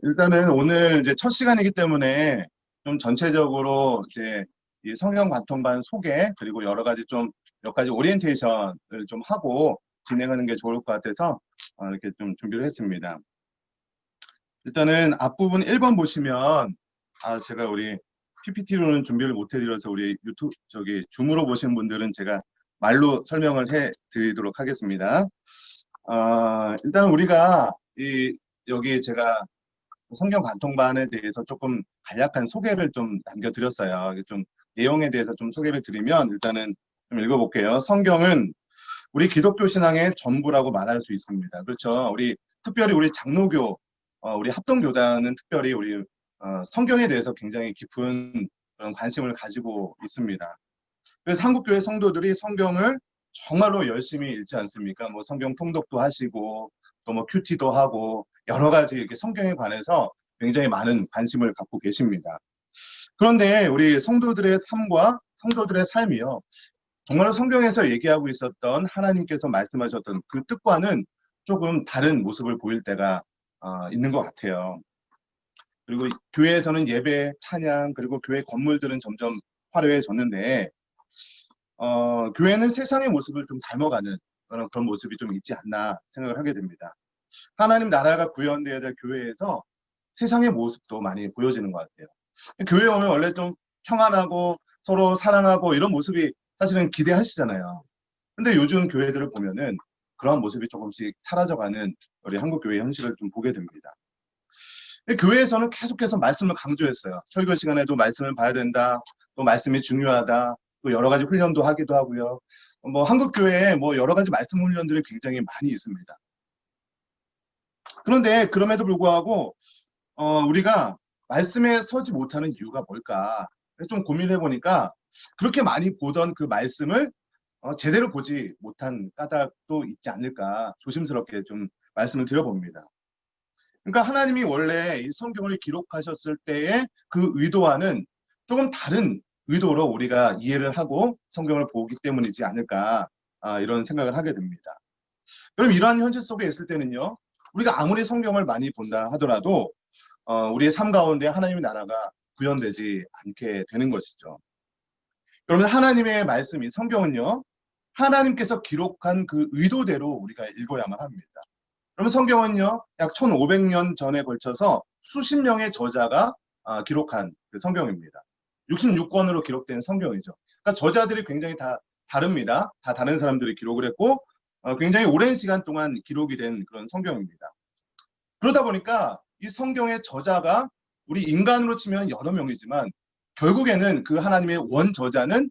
일단은 오늘 이제 첫 시간이기 때문에 좀 전체적으로 이제 이 성경 관통반 소개 그리고 여러 가지 좀 몇 가지 오리엔테이션을 좀 하고 진행하는 게 좋을 것 같아서 이렇게 좀 준비를 했습니다. 일단은 앞부분 1번 보시면 제가 우리 PPT로는 준비를 못 해드려서 우리 유튜브 줌으로 보신 분들은 제가 말로 설명을 해 드리도록 하겠습니다. 일단 우리가 여기 제가 성경 관통반에 대해서 조금 간략한 소개를 좀 남겨드렸어요. 좀 내용에 대해서 좀 소개를 드리면 일단은 좀 읽어볼게요. 성경은 우리 기독교 신앙의 전부라고 말할 수 있습니다. 그렇죠. 특별히 우리 장로교, 우리 합동교단은 특별히 우리 성경에 대해서 굉장히 깊은 그런 관심을 가지고 있습니다. 그래서 한국교회 성도들이 성경을 정말로 열심히 읽지 않습니까? 뭐 성경 통독도 하시고 또 뭐 큐티도 하고 여러 가지 이렇게 성경에 관해서 굉장히 많은 관심을 갖고 계십니다. 그런데 우리 성도들의 삶과 성도들의 삶이요. 정말로 성경에서 얘기하고 있었던 하나님께서 말씀하셨던 그 뜻과는 조금 다른 모습을 보일 때가 있는 것 같아요. 그리고 교회에서는 예배, 찬양, 그리고 교회 건물들은 점점 화려해졌는데 교회는 세상의 모습을 좀 닮아가는 그런 모습이 좀 있지 않나 생각을 하게 됩니다. 하나님 나라가 구현되어야 될 교회에서 세상의 모습도 많이 보여지는 것 같아요. 교회에 오면 원래 좀 평안하고 서로 사랑하고 이런 모습이 사실은 기대하시잖아요. 근데 요즘 교회들을 보면은 그러한 모습이 조금씩 사라져가는 우리 한국 교회 현실을 좀 보게 됩니다. 교회에서는 계속해서 말씀을 강조했어요. 설교 시간에도 말씀을 봐야 된다. 또 말씀이 중요하다. 또 여러 가지 훈련도 하기도 하고요. 뭐 한국 교회에 뭐 여러 가지 말씀 훈련들이 굉장히 많이 있습니다. 그런데 그럼에도 불구하고 우리가 말씀에 서지 못하는 이유가 뭘까? 좀 고민해 보니까 그렇게 많이 보던 그 말씀을 제대로 보지 못한 까닭도 있지 않을까 조심스럽게 좀 말씀을 드려봅니다. 그러니까 하나님이 원래 이 성경을 기록하셨을 때의 그 의도와는 조금 다른 의도로 우리가 이해를 하고 성경을 보기 때문이지 않을까 이런 생각을 하게 됩니다. 그럼 이러한 현실 속에 있을 때는요. 우리가 아무리 성경을 많이 본다 하더라도 우리의 삶 가운데 하나님의 나라가 구현되지 않게 되는 것이죠. 여러분 하나님의 말씀이 성경은요. 하나님께서 기록한 그 의도대로 우리가 읽어야만 합니다. 그러면 성경은요. 약 1500년 전에 걸쳐서 수십 명의 저자가 기록한 그 성경입니다. 66권으로 기록된 성경이죠. 그러니까 저자들이 굉장히 다 다릅니다. 다 다른 사람들이 기록을 했고 굉장히 오랜 시간 동안 기록이 된 그런 성경입니다. 그러다 보니까 이 성경의 저자가 우리 인간으로 치면 여러 명이지만 결국에는 그 하나님의 원 저자는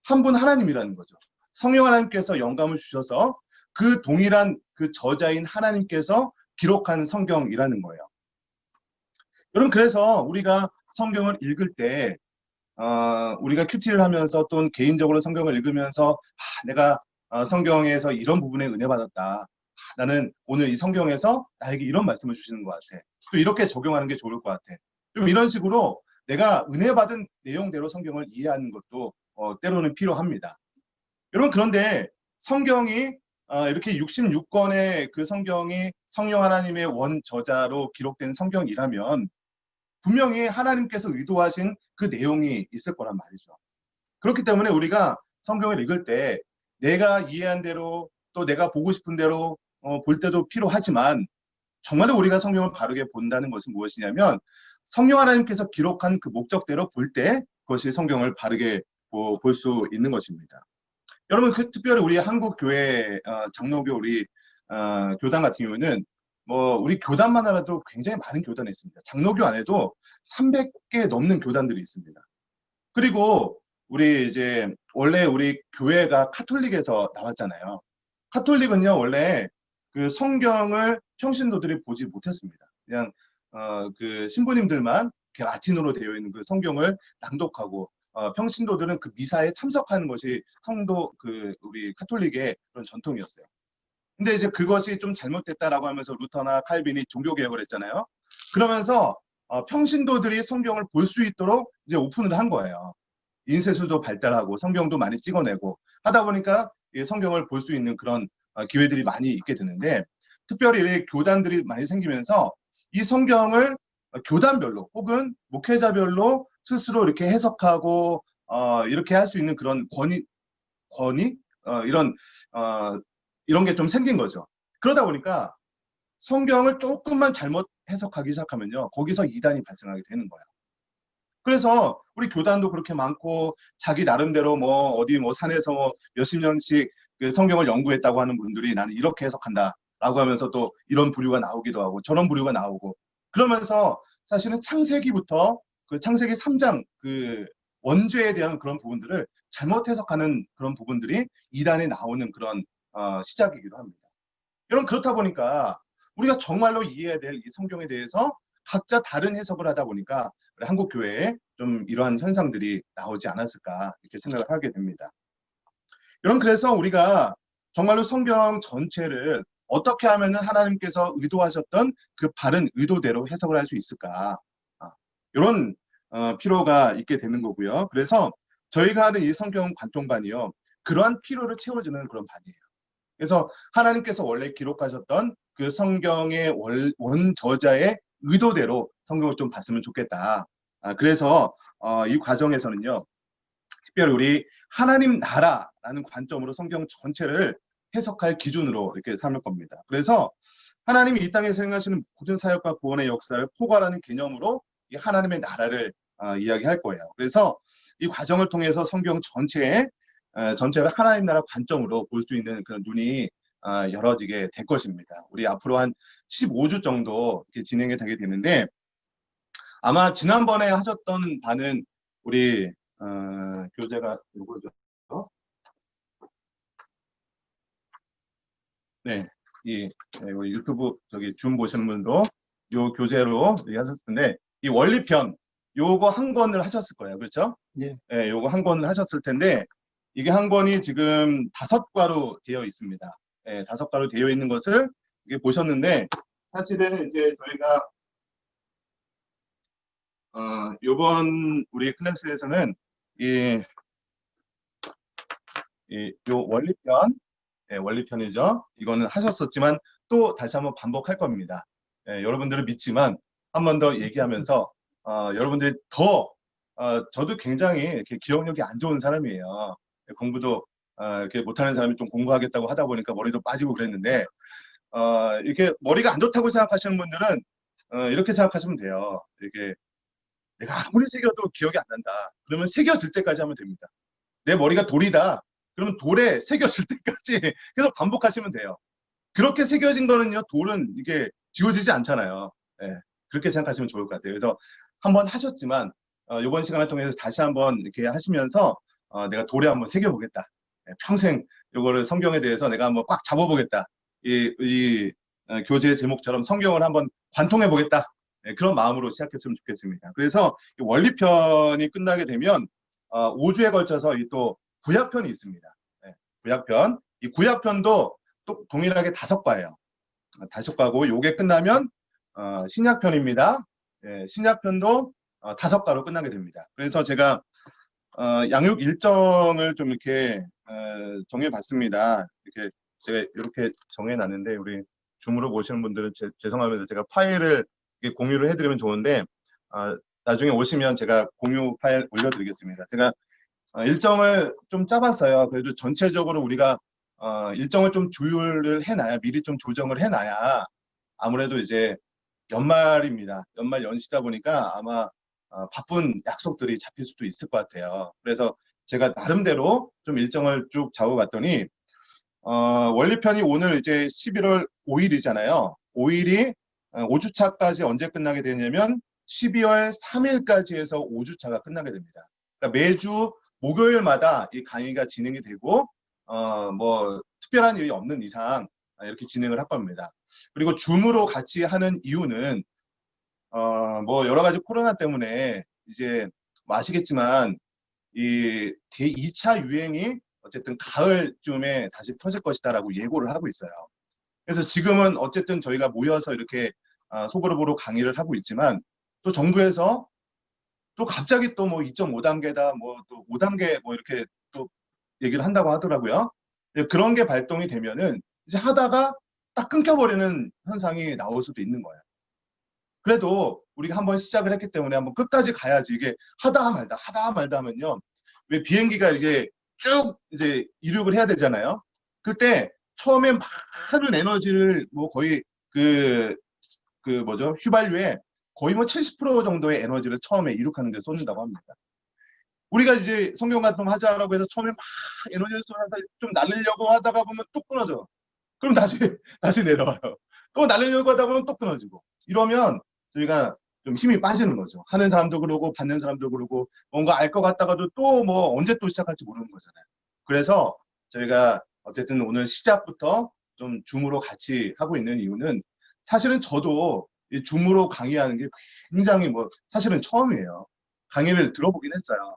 한 분 하나님이라는 거죠. 성령 하나님께서 영감을 주셔서 그 동일한 그 저자인 하나님께서 기록한 성경이라는 거예요. 여러분 그래서 우리가 성경을 읽을 때 우리가 큐티를 하면서 또는 개인적으로 성경을 읽으면서 내가 성경에서 이런 부분에 은혜 받았다. 나는 오늘 이 성경에서 나에게 이런 말씀을 주시는 것 같아. 또 이렇게 적용하는 게 좋을 것 같아. 좀 이런 식으로 내가 은혜 받은 내용대로 성경을 이해하는 것도 때로는 필요합니다. 여러분 그런데 성경이 이렇게 66권의 그 성경이 성령 하나님의 원 저자로 기록된 성경이라면 분명히 하나님께서 의도하신 그 내용이 있을 거란 말이죠. 그렇기 때문에 우리가 성경을 읽을 때 내가 이해한 대로 또 내가 보고 싶은 대로 볼 때도 필요하지만 정말로 우리가 성경을 바르게 본다는 것은 무엇이냐면 성령 하나님께서 기록한 그 목적대로 볼 때 그것이 성경을 바르게 볼 수 있는 것입니다. 여러분 특별히 우리 한국 교회 장로교 우리 교단 같은 경우에는 뭐 우리 교단만 하라도 굉장히 많은 교단이 있습니다. 장로교 안에도 300개 넘는 교단들이 있습니다. 그리고 원래 우리 교회가 카톨릭에서 나왔잖아요. 카톨릭은요 원래 그 성경을 평신도들이 보지 못했습니다. 그냥 그 신부님들만 라틴어로 되어 있는 그 성경을 낭독하고 평신도들은 그 미사에 참석하는 것이 우리 카톨릭의 그런 전통이었어요. 근데 이제 그것이 좀 잘못됐다라고 하면서 루터나 칼빈이 종교개혁을 했잖아요. 그러면서 평신도들이 성경을 볼 수 있도록 이제 오픈을 한 거예요. 인쇄술도 발달하고 성경도 많이 찍어내고 하다 보니까 성경을 볼 수 있는 그런 기회들이 많이 있게 되는데 특별히 교단들이 많이 생기면서 이 성경을 교단별로 혹은 목회자별로 스스로 이렇게 해석하고 이렇게 할 수 있는 그런 권위 이런 이런 게 좀 생긴 거죠. 그러다 보니까 성경을 조금만 잘못 해석하기 시작하면요, 거기서 이단이 발생하게 되는 거예요. 그래서 우리 교단도 그렇게 많고 자기 나름대로 뭐 어디 뭐 산에서 뭐 몇십 년씩 그 성경을 연구했다고 하는 분들이 나는 이렇게 해석한다라고 하면서 또 이런 부류가 나오기도 하고 저런 부류가 나오고 그러면서 사실은 창세기부터 그 창세기 3장 그 원죄에 대한 그런 부분들을 잘못 해석하는 그런 부분들이 이단에 나오는 그런 시작이기도 합니다. 여러분 그렇다 보니까 우리가 정말로 이해해야 될 이 성경에 대해서 각자 다른 해석을 하다 보니까 우리 한국 교회에 좀 이러한 현상들이 나오지 않았을까 이렇게 생각을 하게 됩니다. 여러분 그래서 우리가 정말로 성경 전체를 어떻게 하면 하나님께서 의도하셨던 그 바른 의도대로 해석을 할 수 있을까 이런 필요가 있게 되는 거고요. 그래서 저희가 하는 이 성경 관통반이요, 그러한 필요를 채워주는 그런 반이에요. 그래서 하나님께서 원래 기록하셨던 그 성경의 원저자의 의도대로 성경을 좀 봤으면 좋겠다. 그래서 이 과정에서는요, 특별히 우리 하나님 나라라는 관점으로 성경 전체를 해석할 기준으로 이렇게 삼을 겁니다. 그래서 하나님이 이 땅에서 행하시는 모든 사역과 구원의 역사를 포괄하는 개념으로 이 하나님의 나라를 이야기할 거예요. 그래서 이 과정을 통해서 성경 전체를 하나님 나라 관점으로 볼 수 있는 그런 눈이 열어지게 될 것입니다. 우리 앞으로 한 15주 정도 이렇게 진행이 되게 되는데 아마 지난번에 하셨던 바는 우리 교재가 요거죠. 네, 우리 유튜브 저기 줌 보시는 분도 요 교재로 하셨을 텐데 이 원리편 요거 한 권을 하셨을 거예요, 그렇죠? 예. 네, 요거 한 권을 하셨을 텐데 이게 한 권이 지금 5과로 되어 있습니다. 네, 5과로 되어 있는 것을 이게 보셨는데 사실은 이제 저희가 요번 우리 클래스에서는 요 원리편, 원리편이죠. 이거는 하셨었지만 또 다시 한번 반복할 겁니다. 여러분들은 믿지만 한 번 더 얘기하면서 여러분들이 더 저도 굉장히 이렇게 기억력이 안 좋은 사람이에요. 공부도 이렇게 못하는 사람이 좀 공부하겠다고 하다 보니까 머리도 빠지고 그랬는데 이렇게 머리가 안 좋다고 생각하시는 분들은 이렇게 생각하시면 돼요. 이렇게 내가 아무리 새겨도 기억이 안 난다. 그러면 새겨질 때까지 하면 됩니다. 내 머리가 돌이다. 그러면 돌에 새겨질 때까지 계속 반복하시면 돼요. 그렇게 새겨진 거는요, 돌은 이게 지워지지 않잖아요. 예, 그렇게 생각하시면 좋을 것 같아요. 그래서 한번 하셨지만 이번 시간을 통해서 다시 한번 이렇게 하시면서 내가 돌에 한번 새겨보겠다. 평생 이거를 성경에 대해서 내가 한번 꽉 잡아보겠다. 이 교재 제목처럼 성경을 한번 관통해 보겠다. 그런 마음으로 시작했으면 좋겠습니다. 그래서 원리편이 끝나게 되면 5주에 걸쳐서 또 구약편이 있습니다. 구약편. 이 구약편도 또 동일하게 5과예요. 5과고 요게 끝나면 신약편입니다. 신약편도 5과로 끝나게 됩니다. 그래서 제가 양육 일정을 좀 이렇게 정해봤습니다. 이렇게 제가 이렇게 정해놨는데 우리 줌으로 보시는 분들은 죄송합니다. 제가 파일을 공유를 해드리면 좋은데 나중에 오시면 제가 공유 파일 올려드리겠습니다. 제가 일정을 좀 짜봤어요. 그래도 전체적으로 우리가 일정을 좀 조율을 해놔야 미리 좀 조정을 해놔야 아무래도 이제 연말입니다. 연말 연시다 보니까 아마 바쁜 약속들이 잡힐 수도 있을 것 같아요. 그래서 제가 나름대로 좀 일정을 쭉 잡아봤더니 원리편이 오늘 이제 11월 5일이잖아요. 5일이 5주차까지 언제 끝나게 되냐면 12월 3일까지 해서 5주차가 끝나게 됩니다. 그러니까 매주 목요일마다 이 강의가 진행이 되고 뭐 특별한 일이 없는 이상 이렇게 진행을 할 겁니다. 그리고 줌으로 같이 하는 이유는 뭐 여러 가지 코로나 때문에 이제 뭐 아시겠지만 이 제2차 유행이 어쨌든 가을쯤에 다시 터질 것이다라고 예고를 하고 있어요. 그래서 지금은 어쨌든 저희가 모여서 이렇게 소그룹으로 강의를 하고 있지만 또 정부에서 또 갑자기 또 뭐 2.5단계다 뭐 또 5단계 뭐 이렇게 또 얘기를 한다고 하더라고요. 그런 게 발동이 되면은 이제 하다가 딱 끊겨버리는 현상이 나올 수도 있는 거예요. 그래도 우리가 한번 시작을 했기 때문에 한번 끝까지 가야지. 이게 하다 말다 하면요. 왜 비행기가 이게 쭉 이제 이륙을 해야 되잖아요. 그때 처음에 많은 에너지를 뭐 거의 그, 그 뭐죠? 휘발유에 거의 뭐 70% 정도의 에너지를 처음에 이륙하는 데 쏟는다고 합니다. 우리가 이제 성경 같은 하자라고 해서 처음에 막 에너지를 쏟아서 좀 날리려고 하다가 보면 뚝 끊어져. 그럼 다시 다시 내려와요. 또 날리려고 하다 보면 또 끊어지고. 이러면 저희가 좀 힘이 빠지는 거죠. 하는 사람도 그러고 받는 사람도 그러고 뭔가 알 것 같다가도 또 뭐 언제 또 시작할지 모르는 거잖아요. 그래서 저희가 어쨌든 오늘 시작부터 좀 줌으로 같이 하고 있는 이유는 사실은 저도 이 줌으로 강의하는 게 굉장히 뭐 사실은 처음이에요. 강의를 들어보긴 했어요.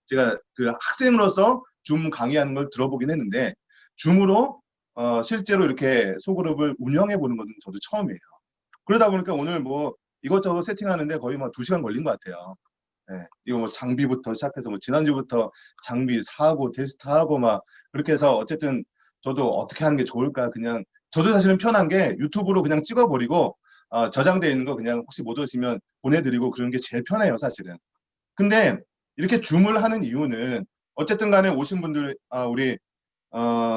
제가 그 학생으로서 줌 강의하는 걸 들어보긴 했는데 줌으로 실제로 이렇게 소그룹을 운영해 보는 것은 저도 처음이에요. 그러다 보니까 오늘 뭐 이것저것 세팅하는데 거의 뭐 2시간 걸린 것 같아요. 네, 이거 뭐 장비부터 시작해서 뭐 지난주부터 장비 사고 테스트하고 막 그렇게 해서 어쨌든 저도 어떻게 하는 게 좋을까 그냥 저도 사실은 편한 게 유튜브로 그냥 찍어버리고 저장돼 있는 거 그냥 혹시 못 오시면 보내드리고 그런 게 제일 편해요 사실은. 근데 이렇게 줌을 하는 이유는 어쨌든 간에 오신 분들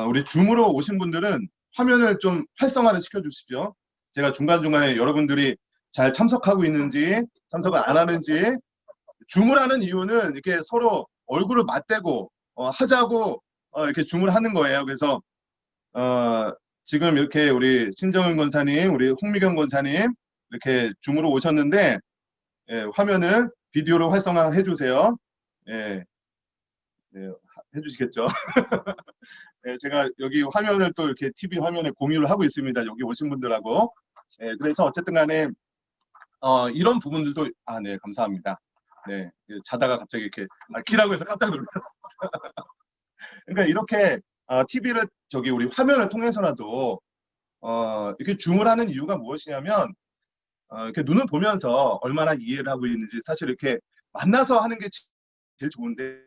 우리 줌으로 오신 분들은 화면을 좀 활성화를 시켜주시죠. 제가 중간중간에 여러분들이 잘 참석하고 있는지 참석을 안 하는지 줌을 하는 이유는 이렇게 서로 얼굴을 맞대고 하자고 이렇게 줌을 하는 거예요. 그래서 어, 지금 이렇게 우리 신정은 권사님, 우리 홍미경 권사님 이렇게 줌으로 오셨는데 화면을 비디오로 활성화해 주세요. 예, 예, 해주시겠죠? 제가 여기 화면을 또 이렇게 TV 화면에 공유를 하고 있습니다. 여기 오신 분들하고. 그래서 어쨌든 간에 이런 부분들도 네, 감사합니다. 네, 자다가 갑자기 이렇게 키라고 해서 깜짝 놀랐어요. 그러니까 이렇게 TV를 저기 우리 화면을 통해서라도 이렇게 줌을 하는 이유가 무엇이냐면 이렇게 눈을 보면서 얼마나 이해를 하고 있는지 사실 이렇게 만나서 하는 게 제일 좋은데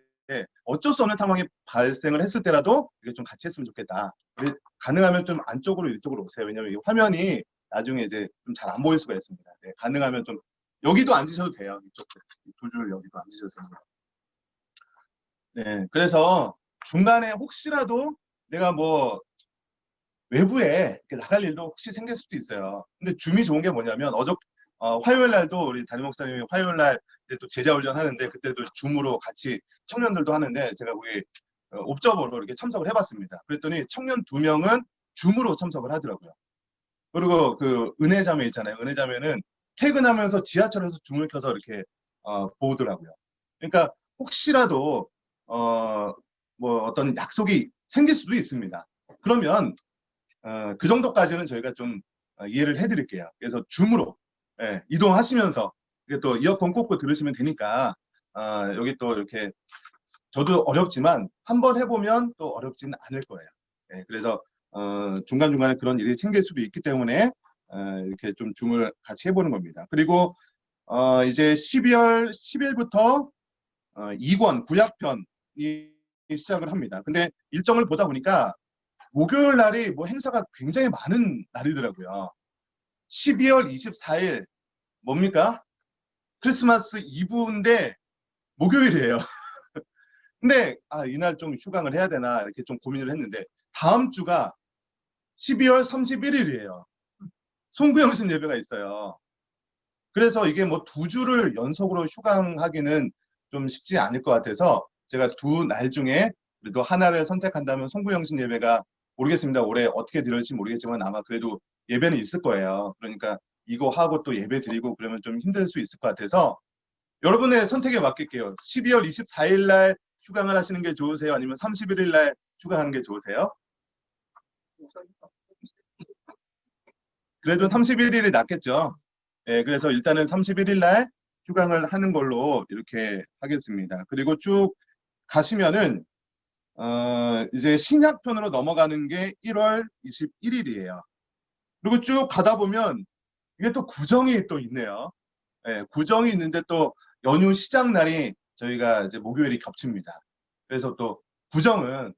어쩔 수 없는 상황이 발생을 했을 때라도 이게 좀 같이 했으면 좋겠다. 가능하면 좀 안쪽으로 이쪽으로 오세요. 왜냐면 이 화면이 나중에 이제 좀 잘 안 보일 수가 있습니다. 네, 가능하면 좀 여기도 앉으셔도 돼요. 이쪽 두 줄 여기도 앉으셔도 됩니다. 네, 그래서 중간에 혹시라도 내가 뭐 외부에 나갈 일도 혹시 생길 수도 있어요. 근데 줌이 좋은 게 뭐냐면 화요일 날도 우리 담임 목사님이 화요일 날 이제 또 제자 훈련 하는데 그때도 줌으로 같이 청년들도 하는데 제가 거기 옵저버로 이렇게 참석을 해봤습니다. 그랬더니 청년 2명은 줌으로 참석을 하더라고요. 그리고 그 은혜자매 있잖아요. 은혜자매는 퇴근하면서 지하철에서 줌을 켜서 이렇게 보더라고요. 그러니까 혹시라도 뭐 어떤 약속이 생길 수도 있습니다. 그러면 그 정도까지는 저희가 좀 이해를 해드릴게요. 그래서 줌으로 이동하시면서 이게 또 이어폰 꽂고 들으시면 되니까 여기 또 이렇게 저도 어렵지만 한번 해보면 또 어렵지는 않을 거예요. 그래서 중간중간에 그런 일이 생길 수도 있기 때문에 이렇게 좀 줌을 같이 해보는 겁니다. 그리고 이제 12월 10일부터 2권 구약편이 시작을 합니다. 근데 일정을 보다 보니까 목요일 날이 뭐 행사가 굉장히 많은 날이더라고요. 12월 24일 뭡니까? 크리스마스 이브인데 목요일이에요. 근데 이날 좀 휴강을 해야 되나 이렇게 좀 고민을 했는데 다음 주가 12월 31일이에요. 송구영신 예배가 있어요. 그래서 이게 뭐 2주를 연속으로 휴강하기는 좀 쉽지 않을 것 같아서 제가 2날 중에 그래도 하나를 선택한다면 송구영신 예배가 모르겠습니다. 올해 어떻게 들을지 모르겠지만 아마 그래도 예배는 있을 거예요. 그러니까 이거 하고 또 예배 드리고 그러면 좀 힘들 수 있을 것 같아서 여러분의 선택에 맡길게요. 12월 24일 날 휴강을 하시는 게 좋으세요? 아니면 31일 날 휴강하는 게 좋으세요? 그래도 31일이 낫겠죠. 그래서 일단은 31일 날 휴강을 하는 걸로 이렇게 하겠습니다. 그리고 쭉 가시면은 이제 신약편으로 넘어가는 게 1월 21일이에요. 그리고 쭉 가다 보면 이게 또 구정이 또 있네요. 구정이 있는데 또 연휴 시작 날이 저희가 이제 목요일이 겹칩니다. 그래서 또 구정은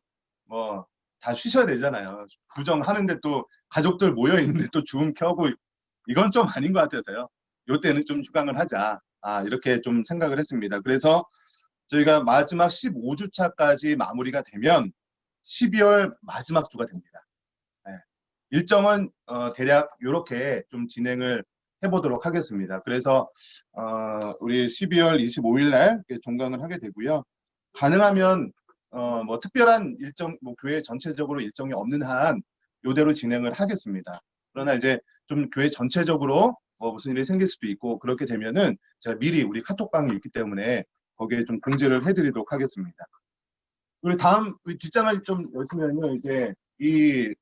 뭐 다 쉬셔야 되잖아요. 구정 하는데 또 가족들 모여 있는데 또 줌 켜고 이건 좀 아닌 것 같아서요. 요때는 좀 휴강을 하자. 이렇게 좀 생각을 했습니다. 그래서 저희가 마지막 15주차까지 마무리가 되면 12월 마지막 주가 됩니다. 네. 일정은 대략 이렇게 좀 진행을 해보도록 하겠습니다. 그래서 우리 12월 25일 날 종강을 하게 되고요. 가능하면 뭐 특별한 일정, 뭐 교회 전체적으로 일정이 없는 한 요대로 진행을 하겠습니다. 그러나 이제 좀 교회 전체적으로 뭐 무슨 일이 생길 수도 있고 그렇게 되면은 제가 미리 우리 카톡방이 있기 때문에 거기에 좀 공지를 해드리도록 하겠습니다. 우리 다음 우리 뒷장을 좀 열시면요 이제 이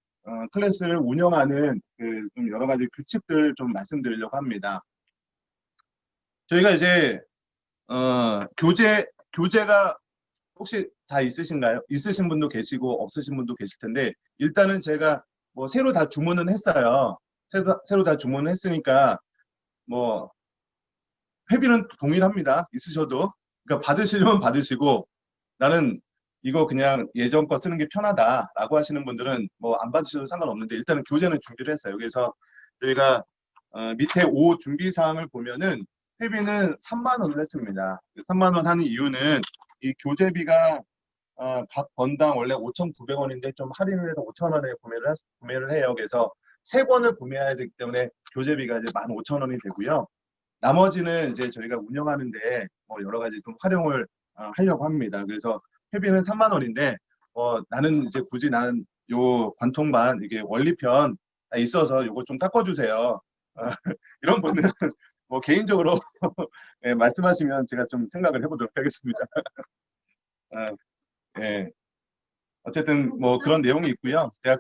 클래스를 운영하는 그 좀 여러 가지 규칙들 좀 말씀드리려고 합니다. 저희가 이제 교재가 혹시 다 있으신가요? 있으신 분도 계시고 없으신 분도 계실 텐데 일단은 제가 뭐 새로 다 주문은 했어요. 새로 다 주문을 했으니까 뭐 회비는 동일합니다. 있으셔도. 그러니까 받으시려면 받으시고 나는 이거 그냥 예전 거 쓰는 게 편하다라고 하시는 분들은 뭐 안 받으셔도 상관없는데 일단은 교재는 준비를 했어요. 그래서 저희가 밑에 5 준비 사항을 보면은 회비는 3만 원을 했습니다. 3만 원 하는 이유는 이 교재비가 각 권당 원래 5,900원인데 좀 할인을 해서 5천 원에 구매를 해요. 그래서 세 권을 구매해야 되기 때문에 교재비가 이제 15,000원이 되고요. 나머지는 이제 저희가 운영하는데 뭐 여러 가지 좀 활용을 하려고 합니다. 그래서 회비는 3만 원인데 나는 이제 굳이 나는 요 관통반 이게 원리편 있어서 요거 좀 깎아주세요. 이런 분들은 뭐 개인적으로 예, 말씀하시면 제가 좀 생각을 해보도록 하겠습니다. 아, 예. 어쨌든 뭐 그런 내용이 있고요. 제가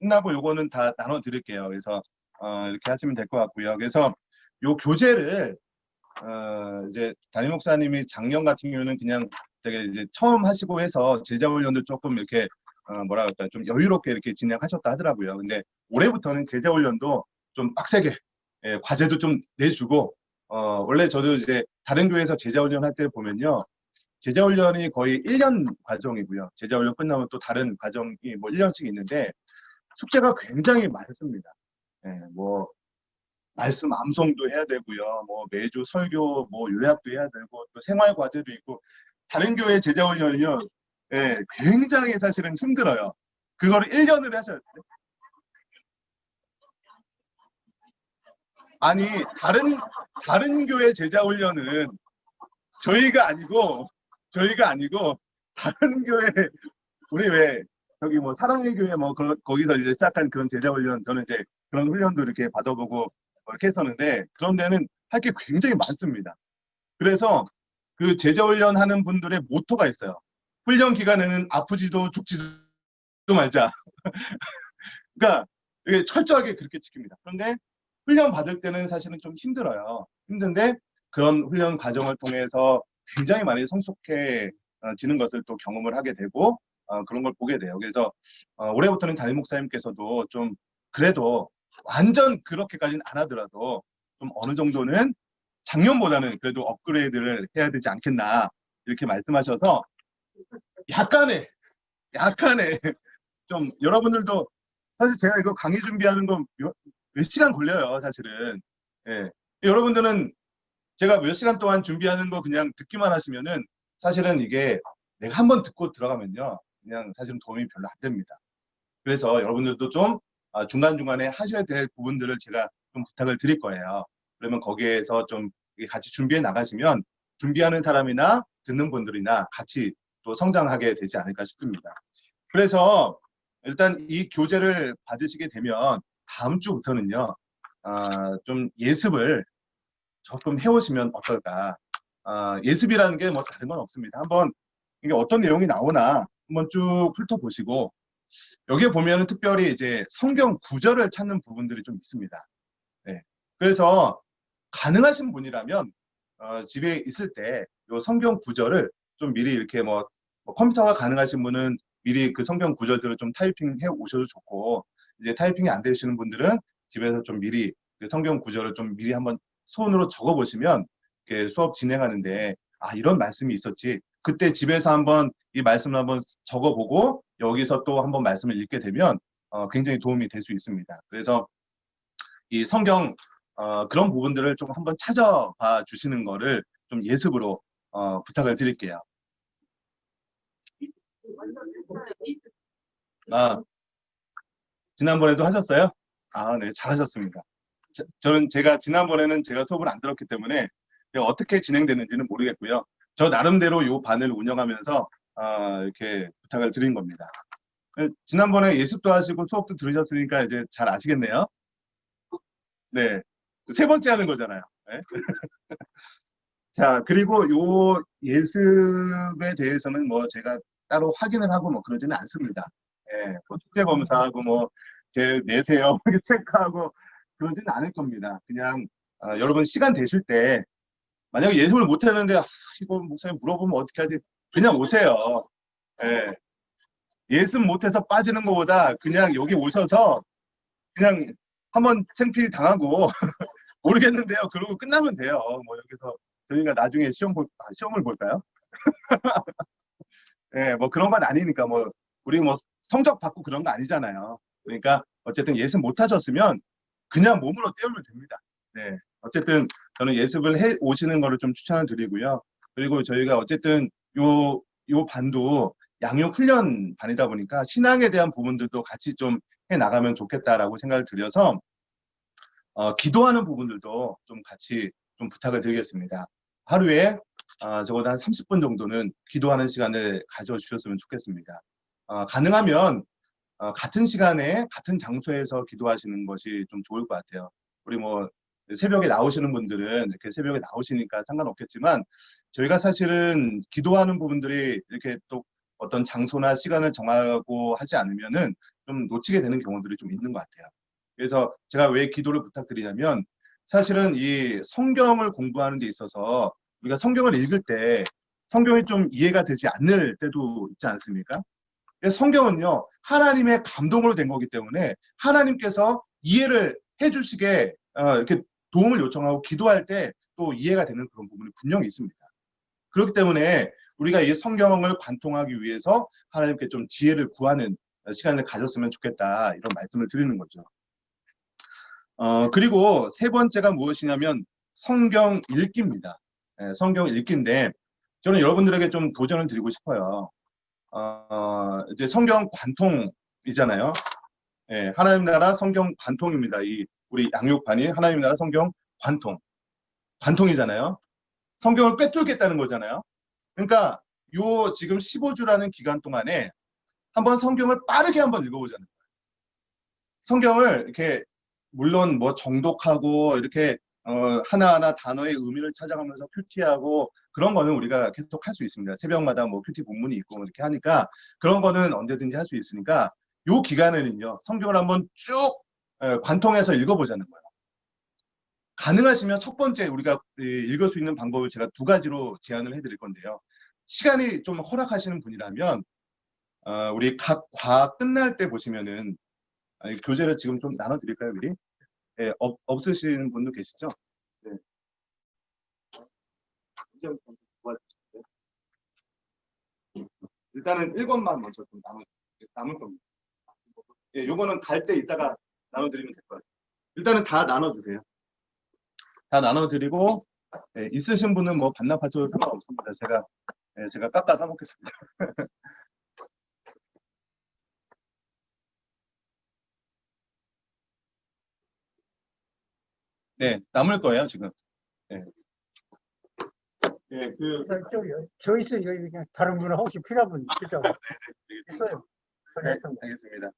끝나고 요거는 다 나눠 드릴게요. 그래서 이렇게 하시면 될 것 같고요. 그래서 요 교재를 이제 담임 목사님이 작년 같은 경우는 그냥 되게 이제 처음 하시고 해서 제자 훈련도 조금 이렇게 뭐라 그럴까 좀 여유롭게 이렇게 진행하셨다 하더라고요. 근데 올해부터는 제자 훈련도 좀 빡세게 과제도 좀 내주고 원래 저도 이제 다른 교회에서 제자 훈련 할 때 보면요. 제자 훈련이 거의 1년 과정이고요. 제자 훈련 끝나면 또 다른 과정이 뭐 1년씩 있는데 숙제가 굉장히 많습니다. 뭐 말씀 암송도 해야 되고요. 뭐 매주 설교 뭐 요약도 해야 되고 또 생활 과제도 있고 다른 교회 제자 훈련이요. 굉장히 사실은 힘들어요. 그거를 1년을 하셔야 돼요. 아니 다른 교회 제자 훈련은 저희가 아니고 다른 교회 우리 왜 저기 뭐 사랑의 교회 뭐 거기서 이제 시작한 그런 제자 훈련 저는 이제 그런 훈련도 이렇게 받아보고 이렇게 했었는데 그런 데는 할 게 굉장히 많습니다. 그래서 그 제자 훈련 하는 분들의 모토가 있어요. 훈련 기간에는 아프지도 죽지도 말자. 그러니까 이게 철저하게 그렇게 지킵니다. 그런데 훈련 받을 때는 사실은 좀 힘들어요. 힘든데 그런 훈련 과정을 통해서 굉장히 많이 성숙해지는 것을 또 경험을 하게 되고 그런 걸 보게 돼요. 그래서 올해부터는 담임 목사님께서도 좀 그래도 완전 그렇게까지는 안 하더라도 좀 어느 정도는 작년보다는 그래도 업그레이드를 해야 되지 않겠나 이렇게 말씀하셔서 약간의 좀 여러분들도 사실 제가 이거 강의 준비하는 거 몇 시간 걸려요, 사실은. 예. 여러분들은 제가 몇 시간 동안 준비하는 거 그냥 듣기만 하시면은 사실은 이게 내가 한번 듣고 들어가면요. 그냥 사실은 도움이 별로 안 됩니다. 그래서 여러분들도 좀 중간중간에 하셔야 될 부분들을 제가 좀 부탁을 드릴 거예요. 그러면 거기에서 좀 같이 준비해 나가시면 준비하는 사람이나 듣는 분들이나 같이 또 성장하게 되지 않을까 싶습니다. 그래서 일단 이 교재를 받으시게 되면 다음 주부터는요, 좀 예습을 조금 해오시면 어떨까. 예습이라는 게 뭐 다른 건 없습니다. 한번 이게 어떤 내용이 나오나 한번 쭉 훑어보시고 여기에 보면은 특별히 이제 성경 구절을 찾는 부분들이 좀 있습니다. 네. 그래서 가능하신 분이라면 집에 있을 때 이 성경 구절을 좀 미리 이렇게 뭐 컴퓨터가 가능하신 분은 미리 그 성경 구절들을 좀 타이핑해 오셔도 좋고 이제 타이핑이 안 되시는 분들은 집에서 좀 미리 그 성경 구절을 좀 미리 한번 손으로 적어 보시면 수업 진행하는데 이런 말씀이 있었지. 그때 집에서 한번 이 말씀을 한번 적어보고 여기서 또 한번 말씀을 읽게 되면 굉장히 도움이 될 수 있습니다. 그래서 이 성경 그런 부분들을 좀 한번 찾아봐 주시는 거를 좀 예습으로 부탁을 드릴게요. 아, 지난번에도 하셨어요? 아, 네, 잘하셨습니다. 저는 지난번에는 제가 수업을 안 들었기 때문에 어떻게 진행되는지는 모르겠고요. 저 나름대로 요 반을 운영하면서 이렇게 부탁을 드린 겁니다. 지난번에 예습도 하시고 수업도 들으셨으니까 이제 잘 아시겠네요. 네. 세 번째 하는 거잖아요. 네. 자, 그리고 요 예습에 대해서는 뭐 제가 따로 확인을 하고 뭐 그러지는 않습니다. 예, 뭐 숙제 검사하고 뭐 제 내세요 이렇게 체크하고 그러지는 않을 겁니다. 그냥 여러분 시간 되실 때 만약에 예습을 못 하는데 이거 목사님 물어보면 어떻게 하지? 그냥 오세요. 예, 예습 못해서 빠지는 것보다 그냥 여기 오셔서 그냥 한번 창피 당하고 모르겠는데요. 그러고 끝나면 돼요. 뭐 여기서 저희가 나중에 시험을 볼까요? 예, 뭐 그런 건 아니니까 뭐 우리 뭐 성적 받고 그런 거 아니잖아요. 그러니까 어쨌든 예습 못 하셨으면 그냥 몸으로 때우면 됩니다. 네. 어쨌든 저는 예습을 해 오시는 거를 좀 추천을 드리고요. 그리고 저희가 어쨌든 요 반도 양육 훈련 반이다 보니까 신앙에 대한 부분들도 같이 좀 해 나가면 좋겠다라고 생각을 드려서 기도하는 부분들도 좀 같이 좀 부탁을 드리겠습니다. 하루에 적어도 한 30분 정도는 기도하는 시간을 가져주셨으면 좋겠습니다. 가능하면 같은 시간에 같은 장소에서 기도하시는 것이 좀 좋을 것 같아요. 우리 뭐 새벽에 나오시는 분들은 이렇게 새벽에 나오시니까 상관없겠지만 저희가 사실은 기도하는 부분들이 이렇게 또 어떤 장소나 시간을 정하고 하지 않으면은 좀 놓치게 되는 경우들이 좀 있는 것 같아요. 그래서 제가 왜 기도를 부탁드리냐면 사실은 이 성경을 공부하는 데 있어서 우리가 성경을 읽을 때 성경이 좀 이해가 되지 않을 때도 있지 않습니까? 성경은요, 하나님의 감동으로 된 거기 때문에 하나님께서 이해를 해주시게 이렇게 도움을 요청하고 기도할 때 또 이해가 되는 그런 부분이 분명히 있습니다. 그렇기 때문에 우리가 이 성경을 관통하기 위해서 하나님께 좀 지혜를 구하는 시간을 가졌으면 좋겠다 이런 말씀을 드리는 거죠. 그리고 세 번째가 무엇이냐면 성경 읽기입니다. 성경 읽기인데 저는 여러분들에게 좀 도전을 드리고 싶어요. 이제 성경 관통이잖아요. 예, 하나님 나라 성경 관통입니다. 우리 양육반이 하나님 나라 성경 관통이잖아요. 성경을 꿰뚫겠다는 거잖아요. 그러니까 요 지금 15주라는 기간 동안에 한번 성경을 빠르게 한번 읽어보자는 거예요. 성경을 이렇게 물론 뭐 정독하고 이렇게 하나하나 단어의 의미를 찾아가면서 큐티하고 그런 거는 우리가 계속 할 수 있습니다. 새벽마다 뭐 큐티 본문이 있고 이렇게 하니까 그런 거는 언제든지 할 수 있으니까 요 기간에는요 성경을 한번 쭉 관통해서 읽어보자는 거예요. 가능하시면 첫 번째 우리가 읽을 수 있는 방법을 제가 두 가지로 제안을 해드릴 건데요. 시간이 좀 허락하시는 분이라면 우리 각 과 끝날 때 보시면은 교재를 지금 좀 나눠드릴까요, 미리? 네, 없으시는 분도 계시죠? 네. 일단은 1권만 먼저 좀 남을 겁니다. 예, 요거는 갈 때 이따가 나눠드리면 될 거예요. 일단은 다 나눠주세요. 다 나눠드리고, 예, 있으신 분은 뭐 반납하셔도 상관없습니다. 제가 깎아 사먹겠습니다. 네, 남을 거예요, 지금. 예. 예, 저 있어요. 여기 그냥 다른 분은 혹시 필요한 분 있죠? 있어요. 네, 알겠습니다.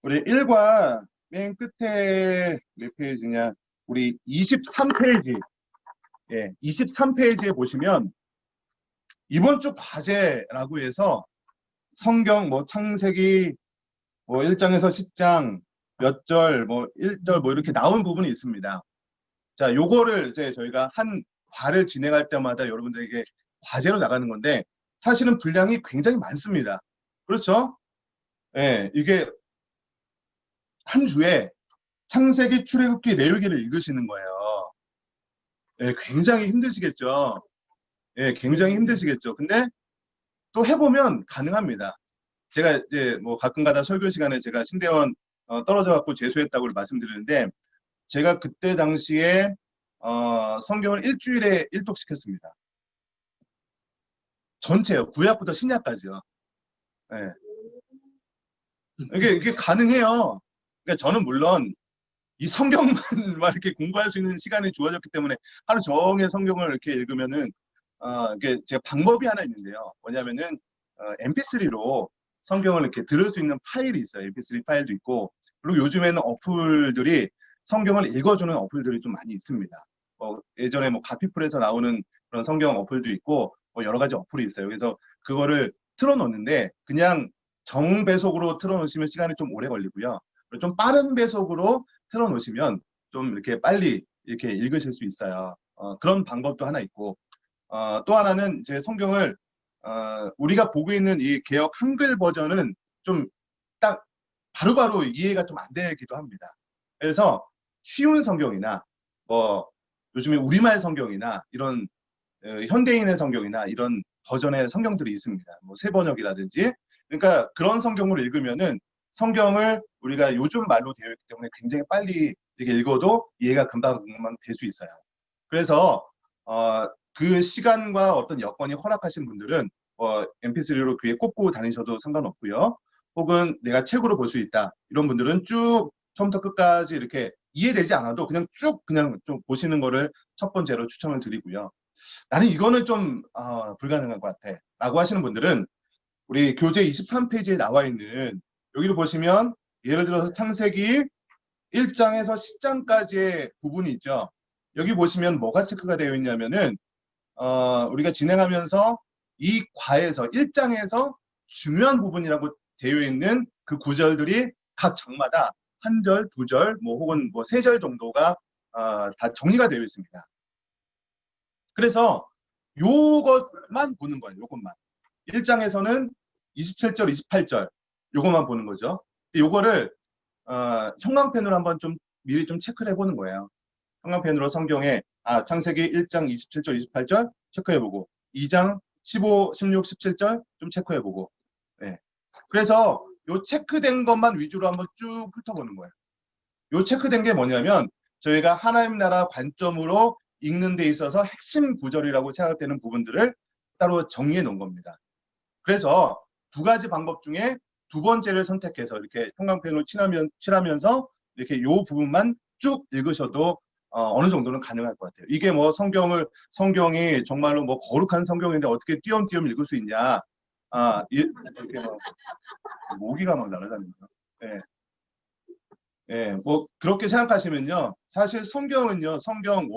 우리 1과 맨 끝에 몇 페이지냐? 우리 23페이지. 예, 23페이지에 보시면 이번 주 과제라고 해서 성경 뭐 창세기 뭐 1장에서 10장 몇 절, 뭐 1절 뭐 이렇게 나온 부분이 있습니다. 자, 요거를 이제 저희가 한 과를 진행할 때마다 여러분들에게 과제로 나가는 건데 사실은 분량이 굉장히 많습니다. 그렇죠? 예, 이게 한 주에 창세기, 출애굽기, 레위기를 읽으시는 거예요. 예, 굉장히 힘드시겠죠? 예, 굉장히 힘드시겠죠? 근데 또 해보면 가능합니다. 제가 이제 뭐 가끔가다 설교 시간에 제가 신대원 떨어져 갖고 재수했다고 말씀드리는데 제가 그때 당시에 성경을 일주일에 1독 시켰습니다. 전체요. 구약부터 신약까지요. 예. 이게 가능해요. 그러니까 저는 물론 이 성경만 막 이렇게 공부할 수 있는 시간이 주어졌기 때문에 하루 종일 성경을 이렇게 읽으면은 이게 제가 방법이 하나 있는데요. 뭐냐면은 MP3로 성경을 이렇게 들을 수 있는 파일이 있어요. MP3 파일도 있고, 그리고 요즘에는 어플들이 성경을 읽어주는 어플들이 좀 많이 있습니다. 예전에 뭐 가피풀에서 나오는 그런 성경 어플도 있고, 뭐 여러 가지 어플이 있어요. 그래서 그거를 틀어놓는데 그냥 정배속으로 틀어놓으시면 시간이 좀 오래 걸리고요. 그리고 좀 빠른 배속으로 틀어놓으시면 좀 이렇게 빨리 이렇게 읽으실 수 있어요. 그런 방법도 하나 있고, 또 하나는 이제 성경을 우리가 보고 있는 이 개역 한글 버전은 좀 딱 바로바로 이해가 좀 안 되기도 합니다. 그래서 쉬운 성경이나 뭐 요즘에 우리말 성경이나 이런 현대인의 성경이나 이런 버전의 성경들이 있습니다. 뭐 새번역이라든지. 그러니까 그런 성경을 읽으면은 성경을 우리가 요즘 말로 되어 있기 때문에 굉장히 빨리 이렇게 읽어도 이해가 금방 될 수 있어요. 그래서 그 시간과 어떤 여건이 허락하신 분들은 MP3로 귀에 꽂고 다니셔도 상관없고요. 혹은 내가 책으로 볼 수 있다. 이런 분들은 쭉 처음부터 끝까지 이렇게 이해되지 않아도 그냥 쭉 그냥 좀 보시는 거를 첫 번째로 추천을 드리고요. 나는 이거는 좀 불가능한 것 같아 라고 하시는 분들은 우리 교재 23페이지에 나와 있는 여기를 보시면 예를 들어서 창세기 1장에서 10장까지의 부분이 있죠. 여기 보시면 뭐가 체크가 되어 있냐면은 우리가 진행하면서 이 과에서 1장에서 중요한 부분이라고 되어 있는 그 구절들이 각 장마다 한 절, 두 절, 뭐 혹은 뭐 세 절 정도가 다 정리가 되어 있습니다. 그래서 요것만 보는 거예요. 요것만. 1장에서는 27절, 28절 요것만 보는 거죠. 요거를 형광펜으로 한번 좀 미리 좀 체크를 해보는 거예요. 형광펜으로 성경에 창세기 1장 27절, 28절 체크해보고 2장 15, 16, 17절 좀 체크해보고 네. 그래서 요 체크된 것만 위주로 한번 쭉 훑어보는 거예요. 요 체크된 게 뭐냐면 저희가 하나님 나라 관점으로 읽는 데 있어서 핵심 구절이라고 생각되는 부분들을 따로 정리해 놓은 겁니다. 그래서 두 가지 방법 중에 두 번째를 선택해서 이렇게 형광펜으로 칠하면서 이렇게 요 부분만 쭉 읽으셔도 어느 정도는 가능할 것 같아요. 이게 뭐 성경이 정말로 뭐 거룩한 성경인데 어떻게 띄엄띄엄 읽을 수 있냐. 이렇게 뭐 모기가 막 날아다니는 거. 네. 예, 뭐 그렇게 생각하시면요. 사실 성경은요. 성경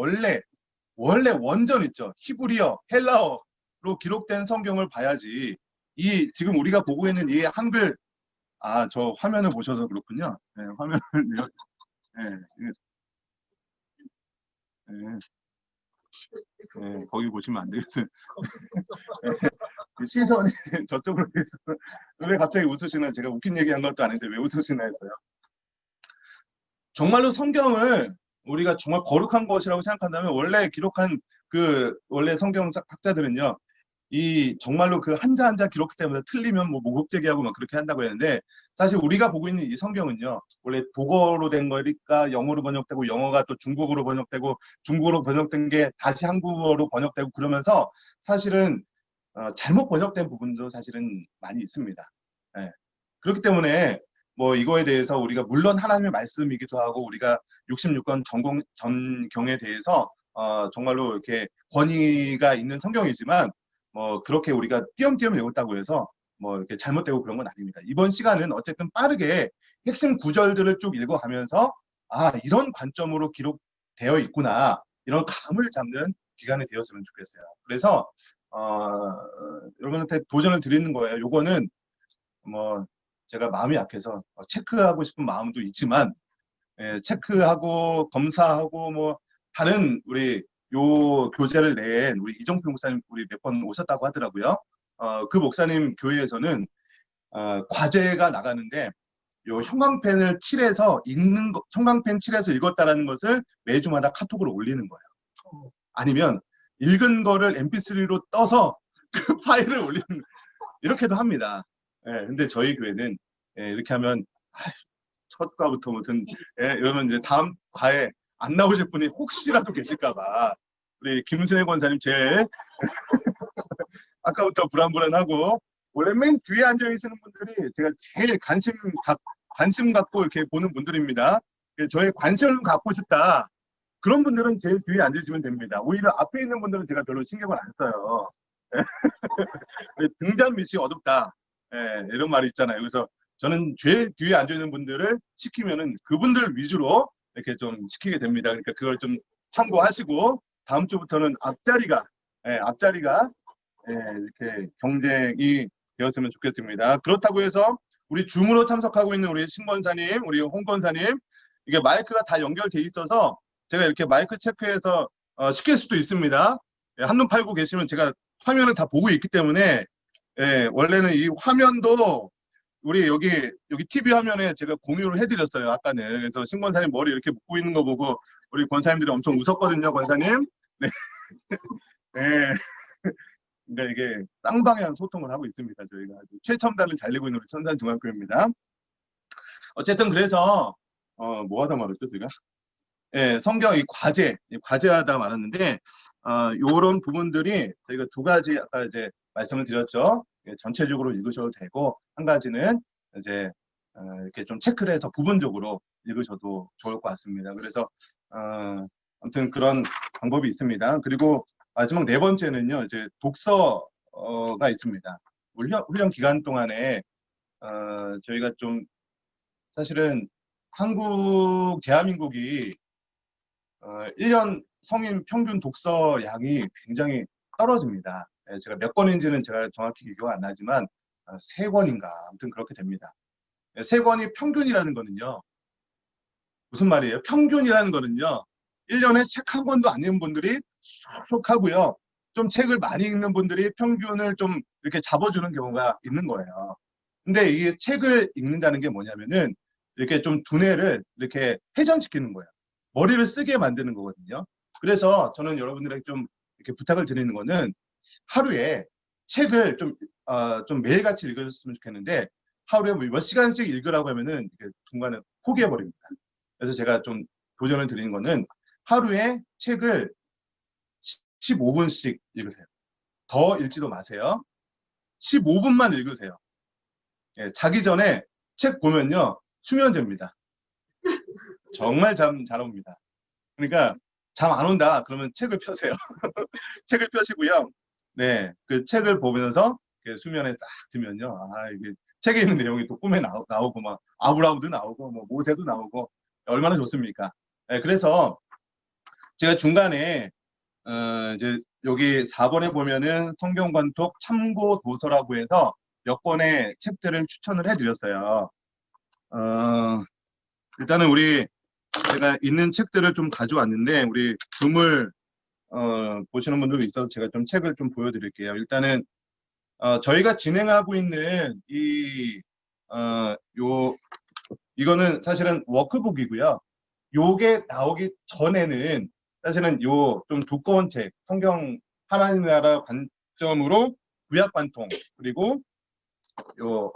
원래 원전 있죠. 히브리어, 헬라어로 기록된 성경을 봐야지. 이 지금 우리가 보고 있는 이 한글 저 화면을 보셔서 그렇군요. 네, 화면을 예, 예, 거기 보시면 안 되겠어요. 시선이 저쪽으로 돼 있어서 왜 갑자기 웃으시나 제가 웃긴 얘기한 것도 아닌데 왜 웃으시나 했어요. 정말로 성경을 우리가 정말 거룩한 것이라고 생각한다면 원래 기록한 그 원래 성경 학자들은요. 이 정말로 그 한자 한자 기록 때문에 틀리면 뭐 모국제기하고 막 그렇게 한다고 했는데 사실 우리가 보고 있는 이 성경은요. 원래 독어로 된 거니까 영어로 번역되고 영어가 또 중국어로 번역되고 중국어로 번역된 게 다시 한국어로 번역되고 그러면서 사실은 잘못 번역된 부분도 사실은 많이 있습니다. 예. 그렇기 때문에 뭐 이거에 대해서 우리가 물론 하나님의 말씀이기도 하고 우리가 66권 전경에 대해서 정말로 이렇게 권위가 있는 성경이지만 뭐 그렇게 우리가 띄엄띄엄 읽었다고 해서 뭐 이렇게 잘못되고 그런 건 아닙니다. 이번 시간은 어쨌든 빠르게 핵심 구절들을 쭉 읽어가면서 이런 관점으로 기록되어 있구나 이런 감을 잡는 기간이 되었으면 좋겠어요. 그래서 여러분한테 도전을 드리는 거예요. 요거는 뭐 제가 마음이 약해서 체크하고 싶은 마음도 있지만 체크하고 검사하고 뭐 다른 우리 요 교재를 낸 우리 이정표 목사님 우리 몇 번 오셨다고 하더라고요. 그 목사님 교회에서는 과제가 나가는데 요 형광펜을 칠해서 형광펜 칠해서 읽었다라는 것을 매주마다 카톡으로 올리는 거예요. 아니면 읽은 거를 MP3로 떠서 그 파일을 올리는 이렇게도 합니다. 근데 저희 교회는 이렇게 하면 첫 과부터 무슨 이러면 이제 다음 과에 안 나오실 분이 혹시라도 계실까봐 우리 김순애 권사님 제일 아까부터 불안불안하고 원래 맨 뒤에 앉아 계시는 분들이 제가 제일 관심 갖고 이렇게 보는 분들입니다. 저의 관심을 갖고 싶다. 그런 분들은 제일 뒤에 앉으시면 됩니다. 오히려 앞에 있는 분들은 제가 별로 신경을 안 써요. 등잔 밑이 어둡다. 이런 말이 있잖아요. 그래서 저는 제일 뒤에 앉아 있는 분들을 시키면은 그분들 위주로 이렇게 좀 시키게 됩니다. 그러니까 그걸 좀 참고하시고 다음 주부터는 앞자리가 이렇게 경쟁이 되었으면 좋겠습니다. 그렇다고 해서 우리 줌으로 참석하고 있는 우리 신 권사님, 우리 홍 권사님, 이게 마이크가 다 연결돼 있어서 제가 이렇게 마이크 체크해서 시킬 수도 있습니다. 한눈 팔고 계시면 제가 화면을 다 보고 있기 때문에 원래는 이 화면도 우리 여기 TV 화면에 제가 공유를 해드렸어요. 아까는. 그래서 신 권사님 머리 이렇게 묶고 있는 거 보고 우리 권사님들이 엄청 웃었거든요. 권사님. 네. 네. 그러니까 이게 쌍방향 소통을 하고 있습니다. 저희가 아주 최첨단을 잘 내고 있는 우리 천산중학교입니다. 어쨌든 그래서 뭐 하다 말았죠, 제가? 성경 이 과제하다 말았는데 요런 부분들이 저희가 두 가지 아까 이제 말씀을 드렸죠. 전체적으로 읽으셔도 되고 한 가지는 이제 이렇게 좀 체크를 해서 부분적으로 읽으셔도 좋을 것 같습니다. 그래서 아무튼 그런 방법이 있습니다. 그리고 마지막 네 번째는요, 이제 독서가 있습니다. 훈련 기간 동안에 저희가 좀 사실은 대한민국이 1년 성인 평균 독서 양이 굉장히 떨어집니다. 제가 몇 권인지는 제가 정확히 기억이 안 나지만 3권인가 아무튼 그렇게 됩니다. 3권이 평균이라는 거는요. 무슨 말이에요? 평균이라는 거는요. 1년에 책 한 권도 안 읽는 분들이 수록하고요. 좀 책을 많이 읽는 분들이 평균을 좀 이렇게 잡아주는 경우가 있는 거예요. 근데 이 책을 읽는다는 게 뭐냐면은 이렇게 좀 두뇌를 이렇게 회전시키는 거예요. 머리를 쓰게 만드는 거거든요. 그래서 저는 여러분들에게 좀 이렇게 부탁을 드리는 거는 하루에 책을 좀 매일같이 읽으셨으면 좋겠는데 하루에 몇 시간씩 읽으라고 하면은 중간에 포기해버립니다. 그래서 제가 좀 도전을 드리는 거는 하루에 책을 15분씩 읽으세요. 더 읽지도 마세요. 15분만 읽으세요. 자기 전에 책 보면요. 수면제입니다. 정말 잠 잘 옵니다. 그러니까 잠 안 온다 그러면 책을 펴세요. 책을 펴시고요. 네, 그 책을 보면서 수면에 딱 들면요. 이게 책에 있는 내용이 또 꿈에 나오고 막 아브라함도 나오고 뭐 모세도 나오고 얼마나 좋습니까? 네, 그래서 제가 중간에 이제 여기 4번에 보면은 성경관톡 참고 도서라고 해서 몇 권의 책들을 추천을 해드렸어요. 일단은 제가 있는 책들을 좀 가져왔는데 우리 줌을 보시는 분들도 있어서 제가 좀 책을 좀 보여드릴게요. 일단은 저희가 진행하고 있는 이거는 사실은 워크북이고요. 요게 나오기 전에는 사실은 요 좀 두꺼운 책, 성경 하나님 나라 관점으로 구약 관통 그리고 요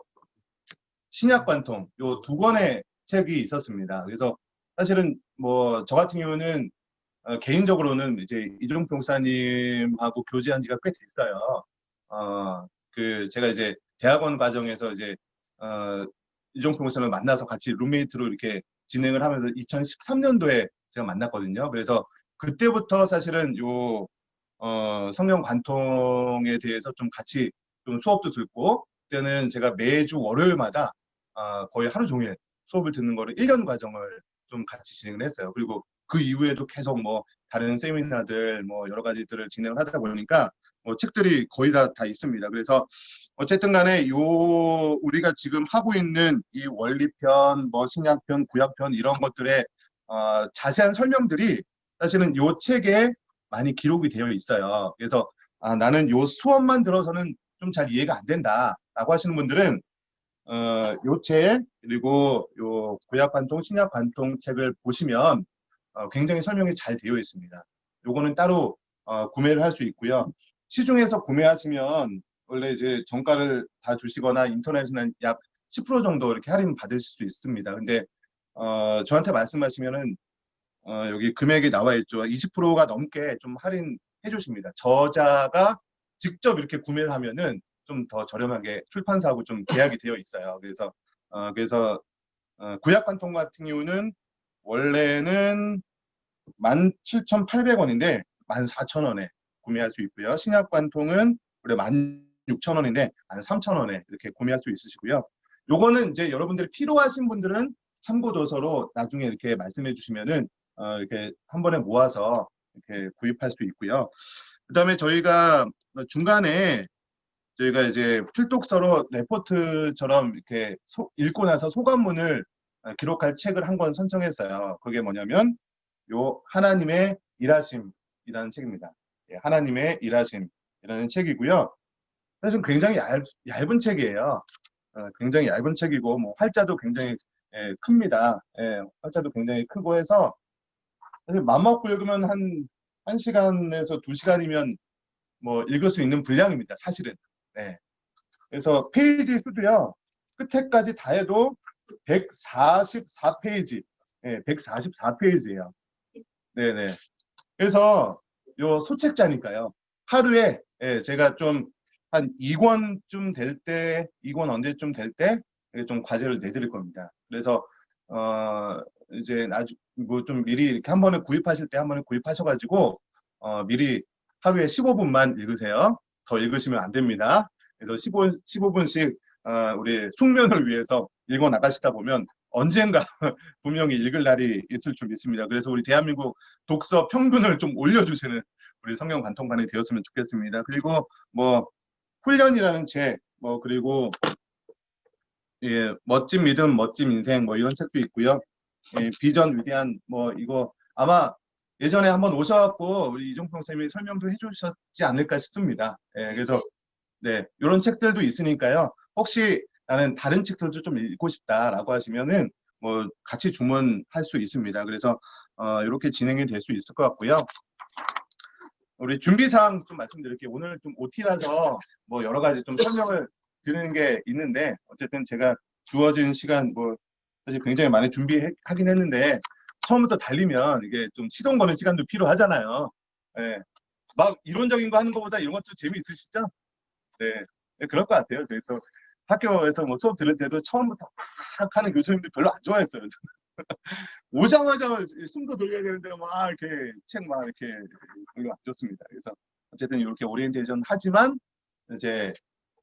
신약 관통 요 두 권의 책이 있었습니다. 그래서 사실은 뭐 저 같은 경우는 개인적으로는 이제 이종표 목사님하고 교제한 지가 꽤 됐어요. 제가 이제 대학원 과정에서 이제 이종표 목사님을 만나서 같이 룸메이트로 이렇게 진행을 하면서 2013년도에 제가 만났거든요. 그래서 그때부터 사실은 성경 관통에 대해서 좀 같이 좀 수업도 듣고 그때는 제가 매주 월요일마다 거의 하루 종일 수업을 듣는 거를 1년 과정을 좀 같이 진행을 했어요. 그리고 그 이후에도 계속 뭐 다른 세미나들 뭐 여러 가지들을 진행을 하다 보니까 뭐 책들이 거의 다 있습니다. 그래서 어쨌든 간에 우리가 지금 하고 있는 이 원리편, 뭐 신약편, 구약편 이런 것들의 자세한 설명들이 사실은 이 책에 많이 기록이 되어 있어요. 그래서 나는 요 수업만 들어서는 좀 잘 이해가 안 된다라고 하시는 분들은 요 책 그리고 요 구약 관통, 신약 관통 책을 보시면 굉장히 설명이 잘 되어 있습니다. 요거는 따로 구매를 할 수 있고요. 시중에서 구매하시면 원래 이제 정가를 다 주시거나 인터넷에는 약 10% 정도 이렇게 할인 받으실 수 있습니다. 근데 저한테 말씀하시면은 여기 금액이 나와 있죠. 20%가 넘게 좀 할인해 주십니다. 저자가 직접 이렇게 구매를 하면은 좀 더 저렴하게 출판사하고 좀 계약이 되어 있어요. 그래서 구약관통 같은 경우는 원래는 17,800원인데 14,000원에 구매할 수 있고요. 신약관통은 원래 16,000원인데 13,000원에 이렇게 구매할 수 있으시고요. 요거는 이제 여러분들이 필요하신 분들은 참고도서로 나중에 이렇게 말씀해 주시면은 이렇게 한 번에 모아서 이렇게 구입할 수 있고요. 그다음에 중간에 저희가 이제 필독서로 레포트처럼 이렇게 읽고 나서 소감문을 기록할 책을 한 권 선정했어요. 그게 뭐냐면 요 하나님의 일하심이라는 책입니다. 예, 하나님의 일하심이라는 책이고요. 사실 굉장히 얇은 책이에요. 굉장히 얇은 책이고 뭐 활자도 굉장히 큽니다. 활자도 굉장히 크고 해서 사실 맘 먹고 읽으면 한 1시간에서 2시간이면 뭐 읽을 수 있는 분량입니다. 사실은. 네. 그래서 페이지 수도요. 끝에까지 다 해도 144페이지. 네, 144페이지예요. 네네. 그래서 요 소책자니까요. 하루에 제가 좀 한 2권쯤 될 때, 2권 언제쯤 될 때 좀 과제를 내드릴 겁니다. 그래서 이제 뭐 좀 미리 이렇게 한 번에 구입하실 때 한 번에 구입하셔가지고 미리 하루에 15분만 읽으세요. 더 읽으시면 안 됩니다. 그래서 15분씩 우리 숙면을 위해서 읽어 나가시다 보면 언젠가 분명히 읽을 날이 있을 줄 믿습니다. 그래서 우리 대한민국 독서 평균을 좀 올려주시는 우리 성경 관통관이 되었으면 좋겠습니다. 그리고 뭐 훈련이라는 책, 뭐 그리고 예, 멋진 믿음, 멋진 인생 뭐 이런 책도 있고요. 예, 비전 위대한 뭐 이거 아마 예전에 한번 오셔갖고 우리 이종평 쌤이 설명도 해주셨지 않을까 싶습니다. 예, 그래서 네 이런 책들도 있으니까요. 혹시 나는 다른 책들도 좀 읽고 싶다라고 하시면은 뭐 같이 주문할 수 있습니다. 그래서 이렇게 진행이 될 수 있을 것 같고요. 우리 준비사항 좀 말씀드릴게요. 오늘 좀 OT라서 뭐 여러 가지 좀 설명을 드리는 게 있는데 어쨌든 제가 주어진 시간 뭐 사실 굉장히 많이 준비하긴 했는데 처음부터 달리면 이게 좀 시동 거는 시간도 필요하잖아요. 예. 막 이론적인 거 하는 것보다 이런 것도 재미있으시죠? 네. 네, 그럴 것 같아요. 그래서 학교에서 뭐 수업 들을 때도 처음부터 막 하는 교수님들 별로 안 좋아했어요. 오자마자 숨도 돌려야 되는데 막 이렇게 책 막 이렇게 별로 안 좋습니다. 그래서 어쨌든 이렇게 오리엔테이션 하지만 이제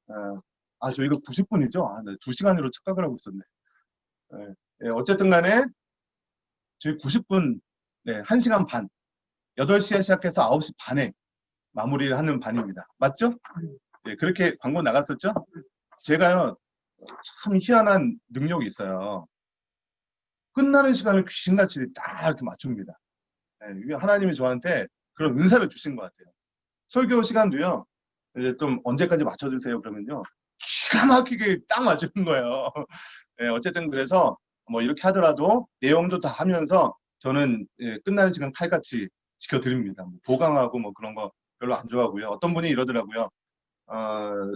저 이거 90분이죠? 아, 네, 2시간으로 착각을 하고 있었네. 예, 어쨌든 간에 저희 90분, 네, 1시간 반, 8시에 시작해서 9시 반에 마무리를 하는 반입니다. 맞죠? 네, 그렇게 광고 나갔었죠? 제가요, 참 희한한 능력이 있어요. 끝나는 시간을 귀신같이 딱 이렇게 맞춥니다. 네, 이게 하나님이 저한테 그런 은사를 주신 것 같아요. 설교 시간도요, 이제 좀 언제까지 맞춰주세요 그러면요. 기가 막히게 딱 맞추는 거예요. 네, 어쨌든 그래서 뭐 이렇게 하더라도 내용도 다 하면서 저는 끝나는 시간 칼같이 지켜드립니다. 뭐 보강하고 뭐 그런 거 별로 안 좋아하고요. 어떤 분이 이러더라고요.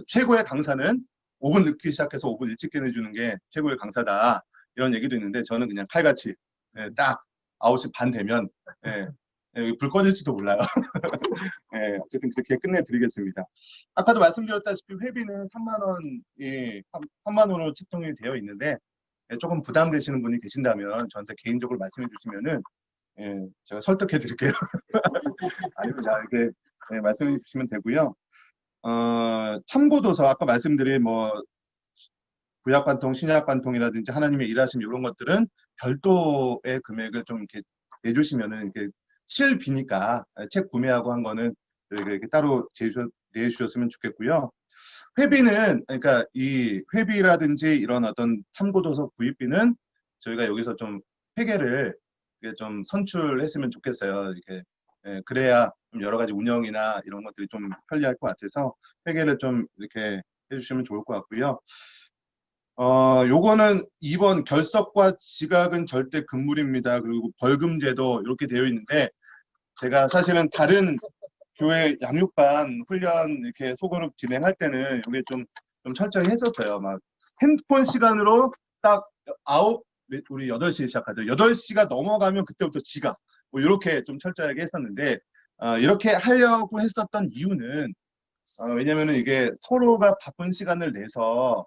최고의 강사는 5분 늦게 시작해서 5분 일찍 끝내주는 게 최고의 강사다. 이런 얘기도 있는데 저는 그냥 칼같이 딱 9시 반 되면 여기 불 꺼질지도 몰라요. 어쨌든 그렇게 끝내드리겠습니다. 아까도 말씀드렸다시피 회비는 3만 원이 3만 원으로 책정이 되어 있는데 조금 부담되시는 분이 계신다면 저한테 개인적으로 말씀해 주시면은 제가 설득해 드릴게요. 아닙니다. 이렇게 말씀해 주시면 되고요. 참고도서 아까 말씀드린 뭐 구약관통, 신약관통이라든지 하나님의 일하심 이런 것들은 별도의 금액을 좀 이렇게 내주시면은 이렇게 실비니까 책 구매하고 한 거는 이렇게 따로 내주셨으면 좋겠고요. 회비는 그러니까 이 회비라든지 이런 어떤 참고도서 구입비는 저희가 여기서 좀 회계를 좀 선출했으면 좋겠어요. 이렇게 그래야 좀 여러 가지 운영이나 이런 것들이 좀 편리할 것 같아서 회계를 좀 이렇게 해주시면 좋을 것 같고요. 요거는 2번 결석과 지각은 절대 금물입니다. 그리고 벌금제도 이렇게 되어 있는데 제가 사실은 다른 교회 양육반 훈련 이렇게 소그룹 진행할 때는 이게 좀 철저히 했었어요. 막 핸드폰 시간으로 딱 우리 8시에 시작하죠. 8시가 넘어가면 그때부터 지각. 뭐 이렇게 좀 철저하게 했었는데 이렇게 하려고 했었던 이유는 왜냐면은 이게 서로가 바쁜 시간을 내서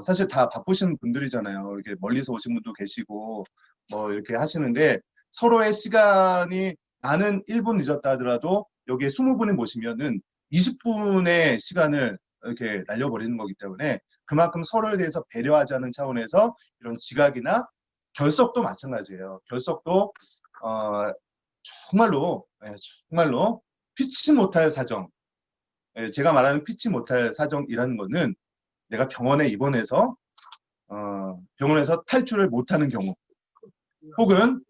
사실 다 바쁘신 분들이잖아요. 이렇게 멀리서 오신 분도 계시고 뭐 이렇게 하시는데 서로의 시간이 나는 1분 늦었다 하더라도 여기에 20분이 모시면은 20분의 시간을 이렇게 날려버리는 거기 때문에 그만큼 서로에 대해서 배려하자는 차원에서 이런 지각이나 결석도 마찬가지예요. 결석도 어, 정말로 정말로 피치 못할 사정. 제가 말하는 피치 못할 사정이라는 거는 내가 병원에 입원해서 병원에서 탈출을 못하는 경우, 혹은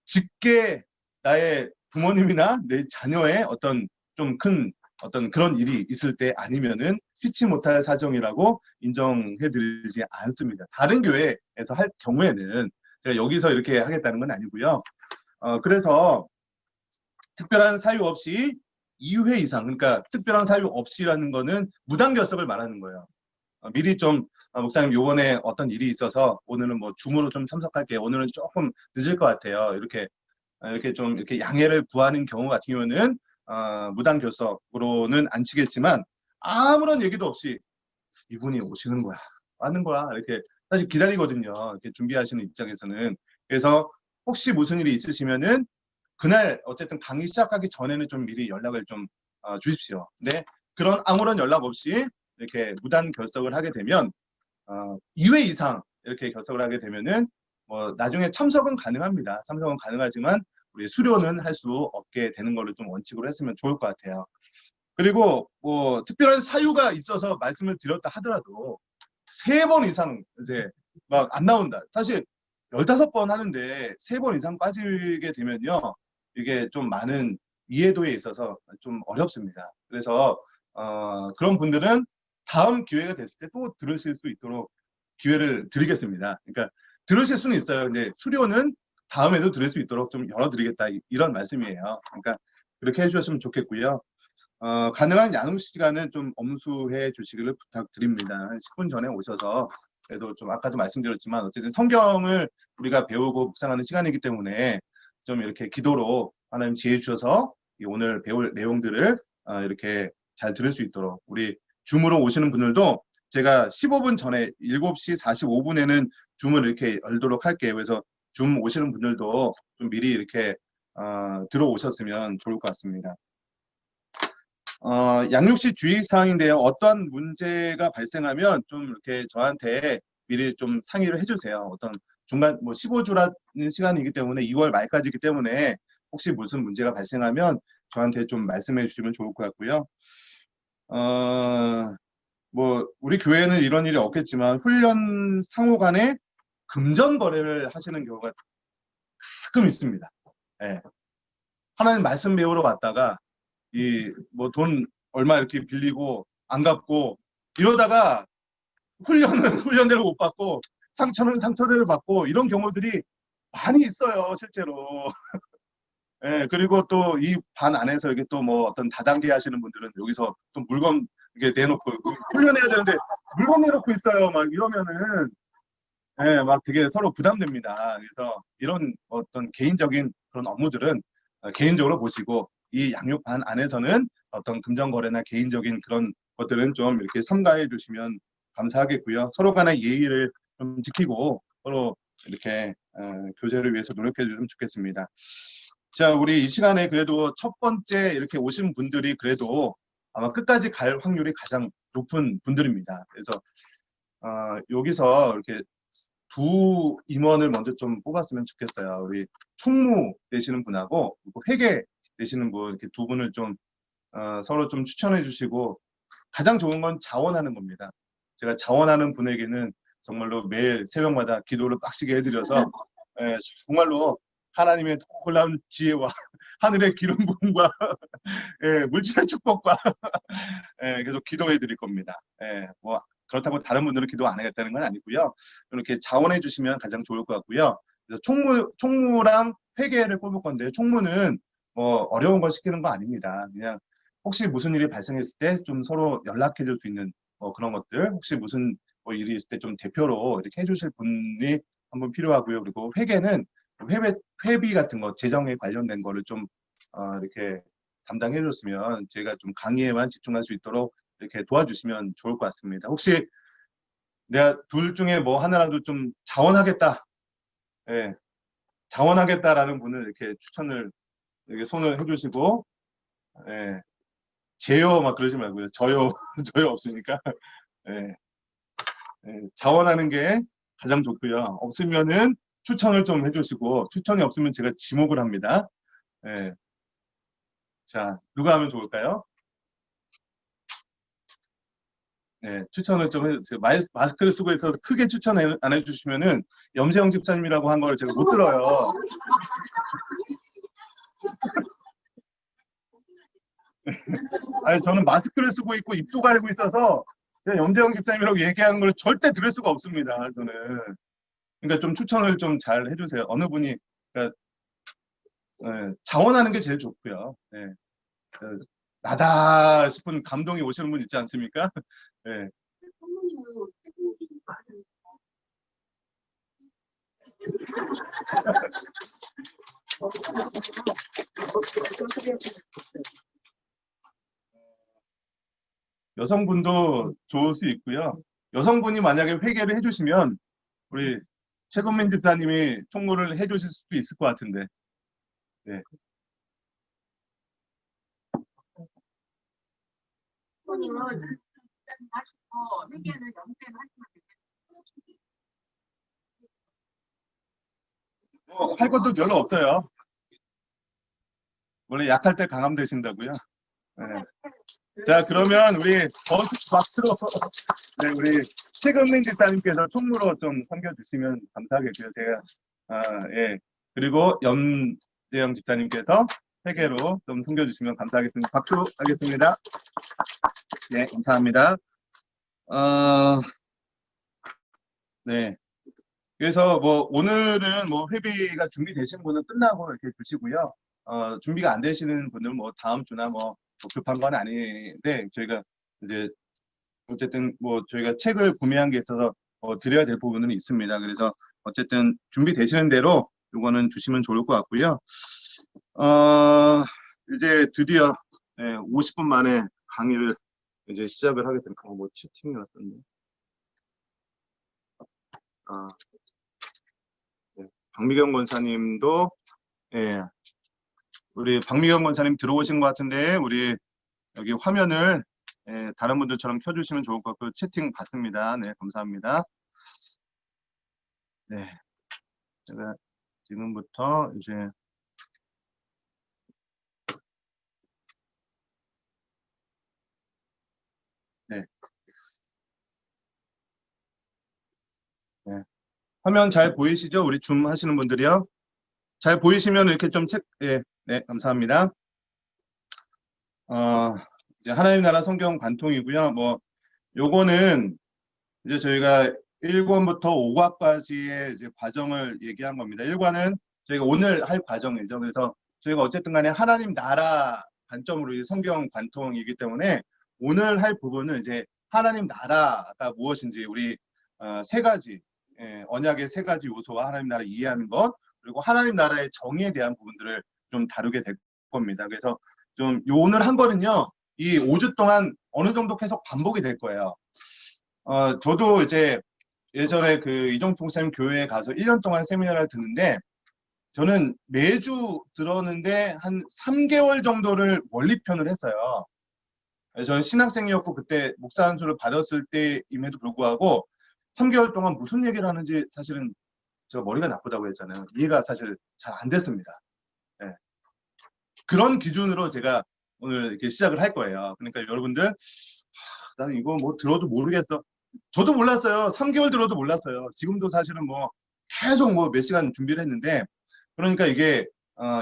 직계 나의 부모님이나 내 자녀의 어떤 좀 큰 어떤 그런 일이 있을 때 아니면은 피치 못할 사정이라고 인정해드리지 않습니다. 다른 교회에서 할 경우에는 제가 여기서 이렇게 하겠다는 건 아니고요. 그래서 특별한 사유 없이 2회 이상, 그러니까 특별한 사유 없이라는 거는 무단결석을 말하는 거예요. 미리 좀 목사님 요번에 어떤 일이 있어서 오늘은 뭐 줌으로 좀 참석할게요. 오늘은 조금 늦을 것 같아요. 이렇게 좀 이렇게 양해를 구하는 경우 같은 경우는 무단결석으로는 안 치겠지만 아무런 얘기도 없이 이분이 오시는 거야, 왔는 거야 이렇게 사실 기다리거든요. 이렇게 준비하시는 입장에서는. 그래서 혹시 무슨 일이 있으시면은 그날 어쨌든 강의 시작하기 전에는 좀 미리 연락을 좀 주십시오. 근데 그런 아무런 연락 없이 이렇게 무단 결석을 하게 되면 2회 이상 이렇게 결석을 하게 되면은 뭐 나중에 참석은 가능합니다. 참석은 가능하지만 우리 수료는 할 수 없게 되는 걸로 좀 원칙으로 했으면 좋을 것 같아요. 그리고 뭐 특별한 사유가 있어서 말씀을 드렸다 하더라도 3번 이상 이제 막 안 나온다. 사실 15번 하는데 3번 이상 빠지게 되면요. 이게 좀 많은 이해도에 있어서 좀 어렵습니다. 그래서 그런 분들은 다음 기회가 됐을 때 또 들으실 수 있도록 기회를 드리겠습니다. 그러니까 들으실 수는 있어요. 근데 수료는 다음에도 들을 수 있도록 좀 열어드리겠다 이런 말씀이에요. 그러니까 그렇게 해주셨으면 좋겠고요. 가능한 양육 시간은 좀 엄수해 주시기를 부탁드립니다. 한 10분 전에 오셔서 그래도 좀 아까도 말씀드렸지만 어쨌든 성경을 우리가 배우고 묵상하는 시간이기 때문에 좀 이렇게 기도로 하나님 지혜 주셔서 오늘 배울 내용들을 이렇게 잘 들을 수 있도록 우리 줌으로 오시는 분들도 제가 15분 전에 7시 45분에는 줌을 이렇게 열도록 할게요. 그래서 줌 오시는 분들도 좀 미리 이렇게 들어오셨으면 좋을 것 같습니다. 양육시 주의사항인데요. 어떠한 문제가 발생하면 좀 이렇게 저한테 미리 좀 상의를 해주세요. 어떤 중간 뭐 15주라는 시간이기 때문에 2월 말까지이기 때문에 혹시 무슨 문제가 발생하면 저한테 좀 말씀해 주시면 좋을 것 같고요. 뭐 우리 교회는 이런 일이 없겠지만 훈련 상호 간에 금전 거래를 하시는 경우가 가끔 있습니다. 네. 하나님 말씀 배우러 왔다가 이 뭐 돈 얼마 이렇게 빌리고 안 갚고 이러다가 훈련은 훈련대로 못 받고 상처는 상처대로 받고 이런 경우들이 많이 있어요, 실제로. 예, 그리고 또 이 반 안에서 이게 또 뭐 어떤 다단계 하시는 분들은 여기서 또 물건 이렇게 내놓고 훈련해야 되는데 물건 내놓고 있어요. 막 이러면은 예, 막 되게 서로 부담됩니다. 그래서 이런 어떤 개인적인 그런 업무들은 개인적으로 보시고 이 양육반 안에서는 어떤 금전거래나 개인적인 그런 것들은 좀 이렇게 삼가해 주시면 감사하겠고요. 서로 간의 예의를 좀 지키고 서로 이렇게 교제를 위해서 노력해 주시면 좋겠습니다. 자, 우리 이 시간에 그래도 첫 번째 이렇게 오신 분들이 그래도 아마 끝까지 갈 확률이 가장 높은 분들입니다. 그래서 여기서 이렇게 두 임원을 먼저 좀 뽑았으면 좋겠어요. 우리 총무 되시는 분하고 그리고 회계 되시는 분 이렇게 두 분을 좀 서로 좀 추천해 주시고 가장 좋은 건 자원하는 겁니다. 제가 자원하는 분에게는 정말로 매일 새벽마다 기도를 빡시게 해드려서 정말로 하나님의 놀라운 지혜와 하늘의 기름 부음과 물질의 축복과 계속 기도해 드릴 겁니다. 뭐 그렇다고 다른 분들은 기도 안 하겠다는 건 아니고요. 이렇게 자원해 주시면 가장 좋을 것 같고요. 그래서 총무랑 회계를 뽑을 건데 총무는 뭐 어려운 걸 시키는 거 아닙니다. 그냥 혹시 무슨 일이 발생했을 때 좀 서로 연락해 줄 수 있는 그런 것들, 혹시 무슨 뭐 일이 있을 때 좀 대표로 이렇게 해주실 분이 한 분 필요하고요. 그리고 회계는 회비 같은 거, 재정에 관련된 거를 좀 이렇게 담당해 줬으면 제가 좀 강의에만 집중할 수 있도록 이렇게 도와주시면 좋을 것 같습니다. 혹시 내가 둘 중에 뭐 하나라도 좀 자원하겠다, 예, 자원하겠다라는 분을 이렇게 추천을 이렇게 손을 해주시고, 예, 제요 막 그러지 말고요. 저요, 저요 없으니까. 예, 자원하는 게 가장 좋고요. 없으면은 추천을 좀 해주시고, 추천이 없으면 제가 지목을 합니다. 예, 자, 누가 하면 좋을까요? 네, 추천을 좀 해주세요. 마스크를 쓰고 있어서 크게 추천 안 해주시면은 염세영 집사님이라고 한 걸 제가 못 들어요. 아니, 저는 마스크를 쓰고 있고 입도 가리고 있어서 그냥 염세영 집사님이라고 얘기하는 걸 절대 들을 수가 없습니다. 저는. 그러니까 좀 추천을 좀 잘 해주세요. 어느 분이, 그러니까, 자원하는 게 제일 좋고요. 네, 그, 나다 싶은 감동이 오시는 분 있지 않습니까? 네. 여성분도 좋을 수 있고요. 여성분이 만약에 회계를 해주시면 우리 최건민 집사님이 총무를 해주실 수도 있을 것 같은데. 네. 부모님은 하시고 회계는 영세를 하시면 할 것도 별로 없어요. 원래 약할 때 강함 되신다고요. 네. 자, 그러면 우리 박수로 네, 우리 최건민 집사님께서 총무로 좀 섬겨주시면 감사하겠고요. 제가 예. 그리고 염재영 집사님께서 회계로 좀 섬겨주시면 감사하겠습니다. 박수 하겠습니다. 네, 감사합니다. 어, 네. 그래서 뭐 오늘은 뭐 회비가 준비되신 분은 끝나고 이렇게 주시고요. 준비가 안 되시는 분은 뭐 다음 주나 뭐 급한 건 아닌데 저희가 이제 어쨌든 뭐 저희가 책을 구매한 게 있어서 드려야 될 부분은 있습니다. 그래서 어쨌든 준비되시는 대로 요거는 주시면 좋을 것 같고요. 이제 드디어 50분 만에 강의를 이제 시작을 하게 됩니다. 뭐 채팅이 왔었네. 아, 네. 박미경 권사님도 예, 우리 박미경 권사님 들어오신 것 같은데 우리 여기 화면을 다른 분들처럼 켜주시면 좋을 것 같고 채팅 받습니다. 네, 감사합니다. 네, 제가 지금부터 이제 네, 네. 화면 잘 보이시죠? 우리 줌 하시는 분들이요. 잘 보이시면 이렇게 좀 예, 네, 감사합니다. 이제 하나님 나라 성경 관통이고요. 뭐 요거는 이제 저희가 1권부터 5과까지의 이제 과정을 얘기한 겁니다. 1과는 저희가 오늘 할 과정이죠. 그래서 저희가 어쨌든 간에 하나님 나라 관점으로 이 성경 관통이기 때문에 오늘 할 부분은 이제 하나님 나라가 무엇인지 우리 세 가지 언약의 세 가지 요소와 하나님 나라 이해하는 것 그리고 하나님 나라의 정의에 대한 부분들을 좀 다루게 될 겁니다. 그래서 좀 오늘 한 거는요. 이 5주 동안 어느 정도 계속 반복이 될 거예요. 저도 이제 예전에 그 이정통 목사님 교회에 가서 1년 동안 세미나를 듣는데 저는 매주 들었는데 한 3개월 정도를 원리편을 했어요. 저는 신학생이었고 그때 목사 안수를 받았을 때임에도 불구하고 3개월 동안 무슨 얘기를 하는지 사실은 제가 머리가 나쁘다고 했잖아요. 이해가 사실 잘 안 됐습니다. 네. 그런 기준으로 제가 오늘 이렇게 시작을 할 거예요. 그러니까 여러분들 나는 이거 뭐 들어도 모르겠어. 저도 몰랐어요. 3개월 들어도 몰랐어요. 지금도 사실은 뭐 계속 뭐 몇 시간 준비를 했는데 그러니까 이게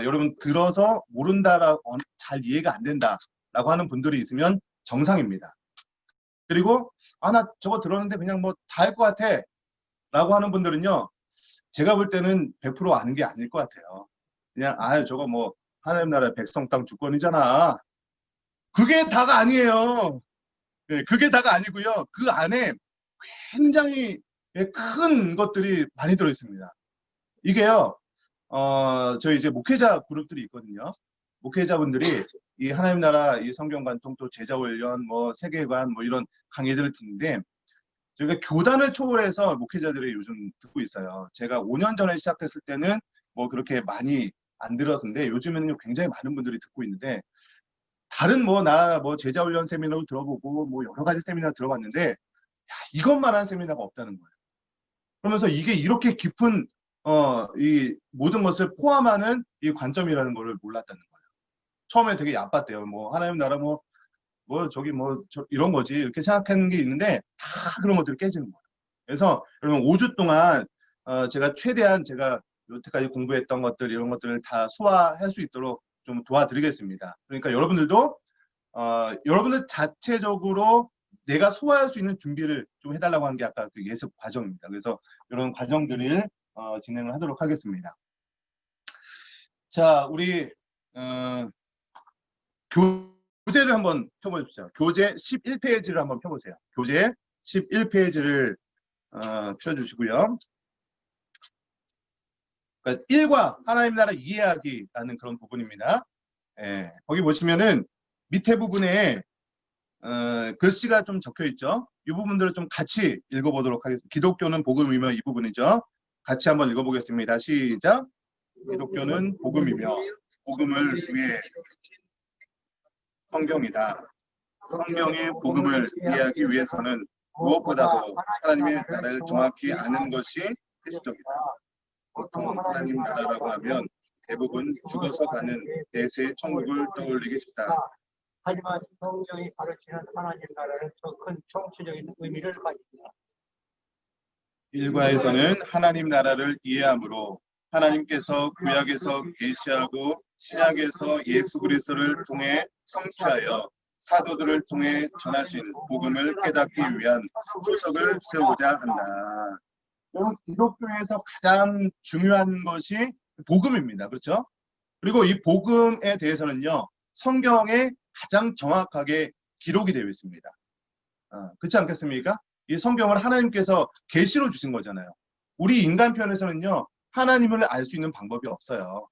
여러분 들어서 모른다라고 잘 이해가 안 된다라고 하는 분들이 있으면 정상입니다. 그리고 나 저거 들었는데 그냥 뭐 다 할 것 같아 라고 하는 분들은요. 제가 볼 때는 100% 아는 게 아닐 것 같아요. 그냥 저거 뭐 하나님 나라 백성 땅 주권이잖아. 그게 다가 아니에요. 네, 그게 다가 아니고요. 그 안에 굉장히 큰 것들이 많이 들어있습니다. 이게요. 저희 이제 목회자 그룹들이 있거든요. 목회자분들이 이 하나님 나라, 이 성경 관통, 또 제자 훈련, 뭐 세계관, 뭐 이런 강의들을 듣는데 저희가 교단을 초월해서 목회자들이 요즘 듣고 있어요. 제가 5년 전에 시작했을 때는 뭐 그렇게 많이 안 들었는데 요즘에는 굉장히 많은 분들이 듣고 있는데 다른 뭐 제자 훈련 세미나도 들어보고 뭐 여러 가지 세미나 들어봤는데 야, 이것만한 세미나가 없다는 거예요. 그러면서 이게 이렇게 깊은 이 모든 것을 포함하는 이 관점이라는 거를 몰랐다는 거예요. 처음에 되게 얕봤대요. 뭐 하나님 나라 이런 거지 이렇게 생각하는 게 있는데 다 그런 것들이 깨지는 거예요. 그래서 여러분 5주 동안 제가 최대한 제가 여태까지 공부했던 것들 이런 것들을 다 소화할 수 있도록 좀 도와드리겠습니다. 그러니까 여러분들도 여러분들 자체적으로 내가 소화할 수 있는 준비를 좀 해달라고 한 게 아까 그 예습 과정입니다. 그래서 이런 과정들을 진행을 하도록 하겠습니다. 자, 우리 교재를 한번 펴보십시오. 교재 11페이지를 한번 펴보세요. 교재 11페이지를 펴주시고요. 그러니까 1과 하나님 나라 이해하기라는 그런 부분입니다. 예, 거기 보시면은 밑에 부분에 글씨가 좀 적혀 있죠. 이 부분들을 좀 같이 읽어보도록 하겠습니다. 기독교는 복음이며 이 부분이죠. 같이 한번 읽어보겠습니다. 시작. 기독교는 복음이며 복음을 위해 성경이다. 성경의 복음을 이해하기 위해서는 무엇보다도 하나님의 나라를 정확히 아는 것이 필수적이다. 보통 하나님 나라라고 하면 대부분 죽어서 가는 대세의 천국을 떠올리기 쉽다. 하지만 성경이 가르치는 하나님 나라는 더 큰 정치적인 의미를 가집니다. 일과에서는 하나님 나라를 이해함으로 하나님께서 구약에서 계시하고 신약에서 예수 그리스도를 통해 성취하여 사도들을 통해 전하신 복음을 깨닫기 위한 초석을 세우고자 한다. 여러분 기독교에서 가장 중요한 것이 복음입니다. 그렇죠? 그리고 이 복음에 대해서는요. 성경에 가장 정확하게 기록이 되어 있습니다. 그렇지 않겠습니까? 이 성경을 하나님께서 계시로 주신 거잖아요. 우리 인간 편에서는요. 하나님을 알 수 있는 방법이 없어요.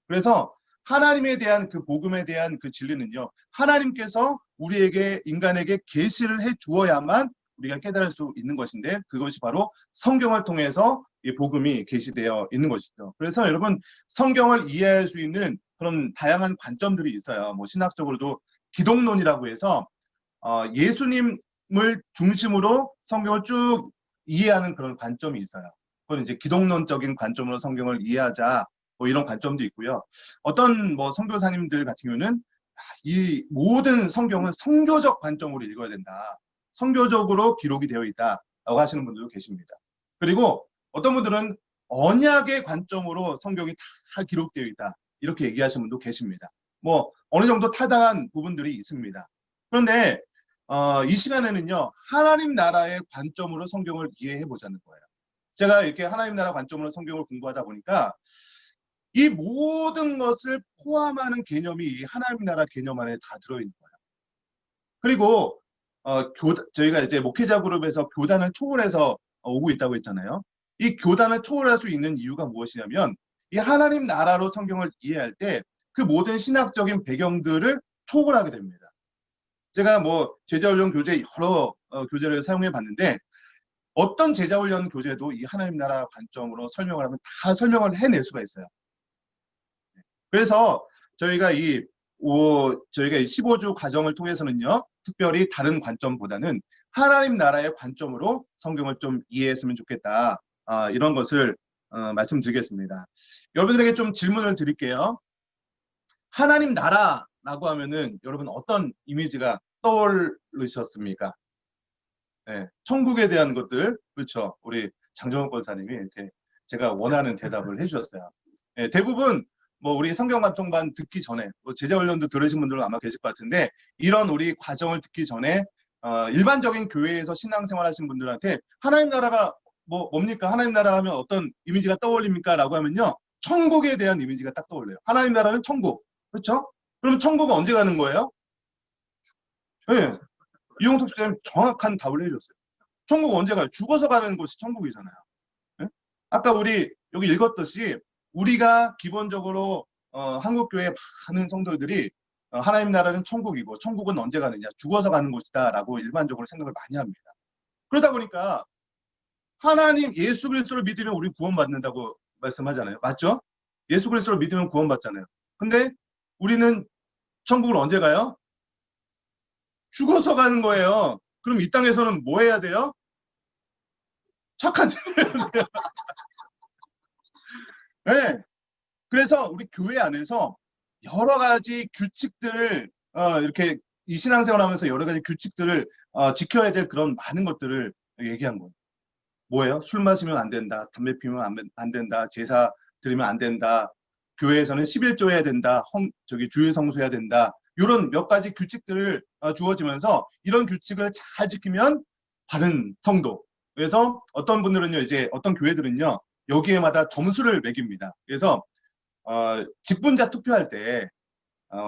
그래서 하나님에 대한 그 복음에 대한 그 진리는요. 하나님께서 우리에게 인간에게 계시를 해 주어야만 우리가 깨달을 수 있는 것인데 그것이 바로 성경을 통해서 이 복음이 계시되어 있는 것이죠. 그래서 여러분 성경을 이해할 수 있는 그런 다양한 관점들이 있어요. 뭐 신학적으로도 기독론이라고 해서 예수님을 중심으로 성경을 쭉 이해하는 그런 관점이 있어요. 그건 이제 기독론적인 관점으로 성경을 이해하자 뭐 이런 관점도 있고요. 어떤 뭐 선교사님들 같은 경우는 이 모든 성경은 성교적 관점으로 읽어야 된다. 성교적으로 기록이 되어 있다라고 하시는 분들도 계십니다. 그리고 어떤 분들은 언약의 관점으로 성경이 다 기록되어 있다. 이렇게 얘기하시는 분도 계십니다. 뭐 어느 정도 타당한 부분들이 있습니다. 그런데 이 시간에는요. 하나님 나라의 관점으로 성경을 이해해 보자는 거예요. 제가 이렇게 하나님 나라 관점으로 성경을 공부하다 보니까 이 모든 것을 포함하는 개념이 이 하나님 나라 개념 안에 다 들어있는 거예요. 그리고 저희가 이제 목회자 그룹에서 교단을 초월해서 오고 있다고 했잖아요. 이 교단을 초월할 수 있는 이유가 무엇이냐면 이 하나님 나라로 성경을 이해할 때 그 모든 신학적인 배경들을 초월하게 됩니다. 제가 뭐 제자훈련 교재 여러 교재를 사용해 봤는데 어떤 제자훈련 교재도 이 하나님 나라 관점으로 설명을 하면 다 설명을 해낼 수가 있어요. 그래서 저희가 이 15주 과정을 통해서는요. 특별히 다른 관점보다는 하나님 나라의 관점으로 성경을 좀 이해했으면 좋겠다. 이런 것을 말씀드리겠습니다. 여러분들에게 좀 질문을 드릴게요. 하나님 나라라고 하면은 여러분 어떤 이미지가 떠오르셨습니까? 네, 천국에 대한 것들, 그렇죠. 우리 장정원 권사님이 이렇게 제가 원하는 대답을 해주셨어요. 네, 대부분 뭐 우리 성경관통반 듣기 전에 뭐 제자훈련도 들으신 분들은 아마 계실 것 같은데 이런 우리 과정을 듣기 전에 일반적인 교회에서 신앙생활 하신 분들한테 하나님 나라가 뭡니까? 하나님 나라 하면 어떤 이미지가 떠올립니까? 라고 하면요. 천국에 대한 이미지가 딱 떠올려요. 하나님 나라는 천국. 그렇죠? 그럼 천국은 언제 가는 거예요? 네. 이용석 선생님 정확한 답을 해주셨어요. 천국 언제 가요? 죽어서 가는 곳이 천국이잖아요. 네? 아까 우리 여기 읽었듯이 우리가 기본적으로 한국교회 많은 성도들이 하나님 나라는 천국이고 천국은 언제 가느냐, 죽어서 가는 곳이다라고 일반적으로 생각을 많이 합니다. 그러다 보니까 하나님 예수 그리스도를 믿으면 우리 구원받는다고 말씀하잖아요. 맞죠? 예수 그리스도를 믿으면 구원받잖아요. 근데 우리는 천국을 언제 가요? 죽어서 가는 거예요. 그럼 이 땅에서는 뭐 해야 돼요? 착한 짓 해야 돼요. 네. 그래서 우리 교회 안에서 여러 가지 규칙들을 이렇게 이 신앙생활하면서 여러 가지 규칙들을 지켜야 될 그런 많은 것들을 얘기한 거예요. 뭐예요? 술 마시면 안 된다, 담배 피우면 안 된다, 제사 드리면 안 된다, 교회에서는 11조 해야 된다, 주일 성수해야 된다. 이런 몇 가지 규칙들을 주어지면서 이런 규칙을 잘 지키면 바른 성도. 그래서 어떤 분들은요, 이제 어떤 교회들은요, 여기에마다 점수를 매깁니다. 그래서 직분자 투표할 때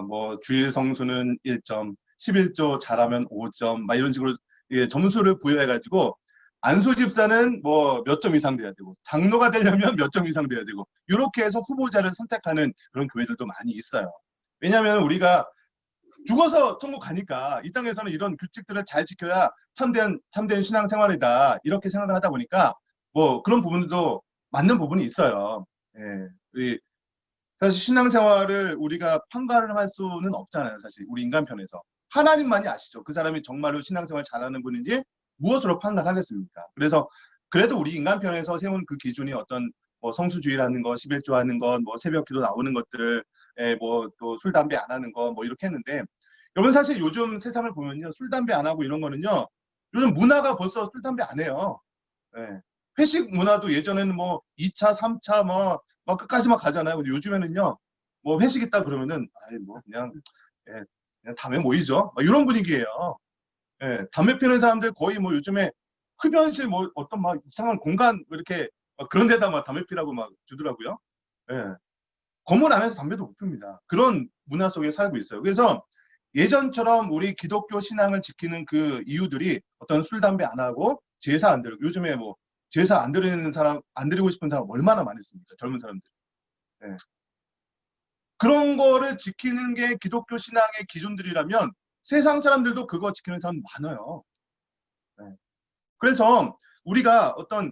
뭐 주일 성수는 1점, 11조 잘하면 5점, 막 이런 식으로 점수를 부여해가지고 안수 집사는 뭐 몇 점 이상 돼야 되고 장로가 되려면 몇 점 이상 돼야 되고 이렇게 해서 후보자를 선택하는 그런 교회들도 많이 있어요. 왜냐하면 우리가 죽어서 천국 가니까 이 땅에서는 이런 규칙들을 잘 지켜야 참된 신앙생활이다 이렇게 생각을 하다 보니까 뭐 그런 부분도 맞는 부분이 있어요. 예, 사실 신앙생활을 우리가 판가를 할 수는 없잖아요. 사실 우리 인간편에서 하나님만이 아시죠. 그 사람이 정말로 신앙생활 잘하는 분인지 무엇으로 판단하겠습니까? 그래서 그래도 우리 인간편에서 세운 그 기준이 어떤 뭐 성수주의라는 거, 11조 하는 것, 뭐 새벽기도 나오는 것들, 뭐 또 술 담배 안 하는 거, 뭐 이렇게 했는데 여러분 사실 요즘 세상을 보면요, 술 담배 안 하고 이런 거는요, 요즘 문화가 벌써 술 담배 안 해요. 예. 회식 문화도 예전에는 뭐 2차, 3차 막 끝까지 막 가잖아요. 근데 요즘에는요, 뭐 회식 있다 그러면은, 아이, 뭐 그냥, 예, 그냥 다음에 모이죠. 막 이런 분위기예요. 예, 담배 피우는 사람들 거의 뭐 요즘에 흡연실 뭐 어떤 막 이상한 공간 뭐 이렇게 막 그런 데다 막 담배 피라고 막 주더라고요. 예. 건물 안에서 담배도 못 핍니다. 그런 문화 속에 살고 있어요. 그래서 예전처럼 우리 기독교 신앙을 지키는 그 이유들이 어떤 술, 담배 안 하고 제사 안 드리고 요즘에 뭐 제사 안 드리는 사람, 안 드리고 싶은 사람 얼마나 많이 있습니까? 젊은 사람들. 예. 그런 거를 지키는 게 기독교 신앙의 기준들이라면 세상 사람들도 그거 지키는 사람 많아요. 예. 그래서 우리가 어떤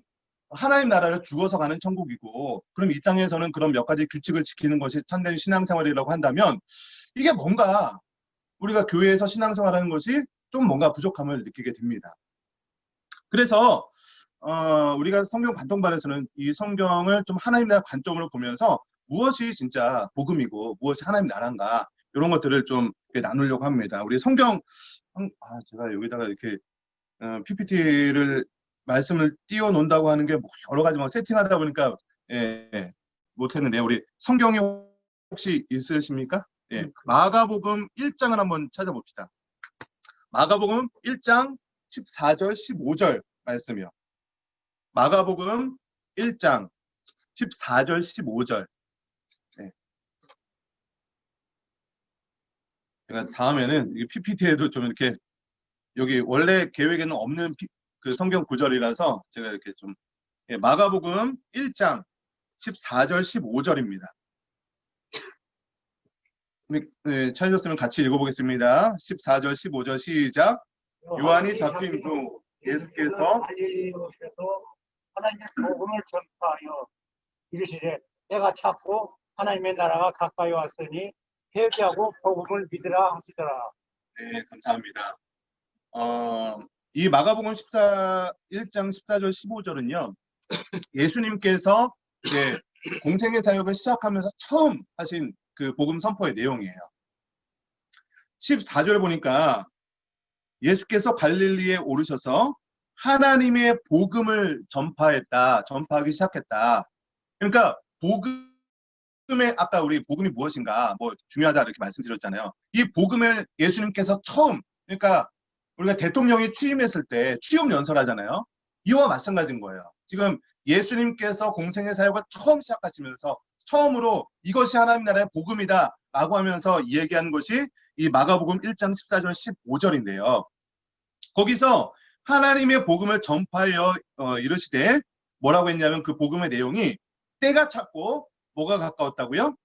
하나님 나라를 죽어서 가는 천국이고 그럼 이 땅에서는 그런 몇 가지 규칙을 지키는 것이 참된 신앙생활이라고 한다면 이게 뭔가 우리가 교회에서 신앙생활하는 것이 좀 뭔가 부족함을 느끼게 됩니다. 그래서 우리가 성경 관통반에서는 이 성경을 좀 하나님 나라 관점으로 보면서 무엇이 진짜 복음이고 무엇이 하나님 나라인가 이런 것들을 좀 나누려고 합니다. 우리 성경 제가 여기다가 이렇게 PPT를 말씀을 띄워 놓는다고 하는 게 여러 가지 막 세팅하다 보니까 못했는데 우리 성경이 혹시 있으십니까? 예, 마가복음 1장을 한번 찾아봅시다. 마가복음 1장 14절 15절 말씀이요. 마가복음 1장 14절 15절. 네. 제가 다음에는 PPT에도 좀 이렇게 여기 원래 계획에는 없는 그 성경 구절이라서 제가 이렇게 좀 마가복음 1장 14절 15절입니다. 네, 찾으셨으면 같이 읽어보겠습니다. 14절 15절 시작. 요한이 잡힌 후 예수께서 갈릴리오에서 하나님의 복음을 전파하여 이르시되 때가 찼고 하나님의 나라가 가까이 왔으니 회개하고 복음을 믿으라 하시더라. 네, 감사합니다. 이 마가복음 1장 14절 15절은요. 예수님께서 이제 공생의 사역을 시작하면서 처음 하신 그 복음 선포의 내용이에요. 14절 보니까 예수께서 갈릴리에 오르셔서 하나님의 복음을 전파하기 시작했다. 그러니까 복음의 아까 우리 복음이 무엇인가 뭐 중요하다 이렇게 말씀드렸잖아요. 이 복음을 예수님께서 처음 그러니까 우리가 대통령이 취임했을 때 취임 연설하잖아요. 이와 마찬가지인 거예요. 지금 예수님께서 공생의 사역을 처음 시작하시면서 처음으로 이것이 하나님 나라의 복음이다 라고 하면서 얘기한 것이 이 마가복음 1장 14절 15절인데요. 거기서 하나님의 복음을 전파하여 이르시되 뭐라고 했냐면 그 복음의 내용이 때가 찼고 뭐가 가까웠다고요?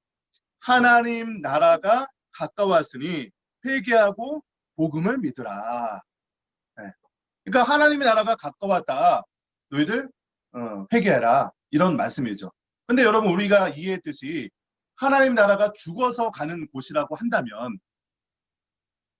하나님 나라가 가까웠으니 회개하고 복음을 믿으라. 네. 그러니까 하나님의 나라가 가까웠다. 너희들 회개해라. 이런 말씀이죠. 근데 여러분 우리가 이해했듯이 하나님 나라가 죽어서 가는 곳이라고 한다면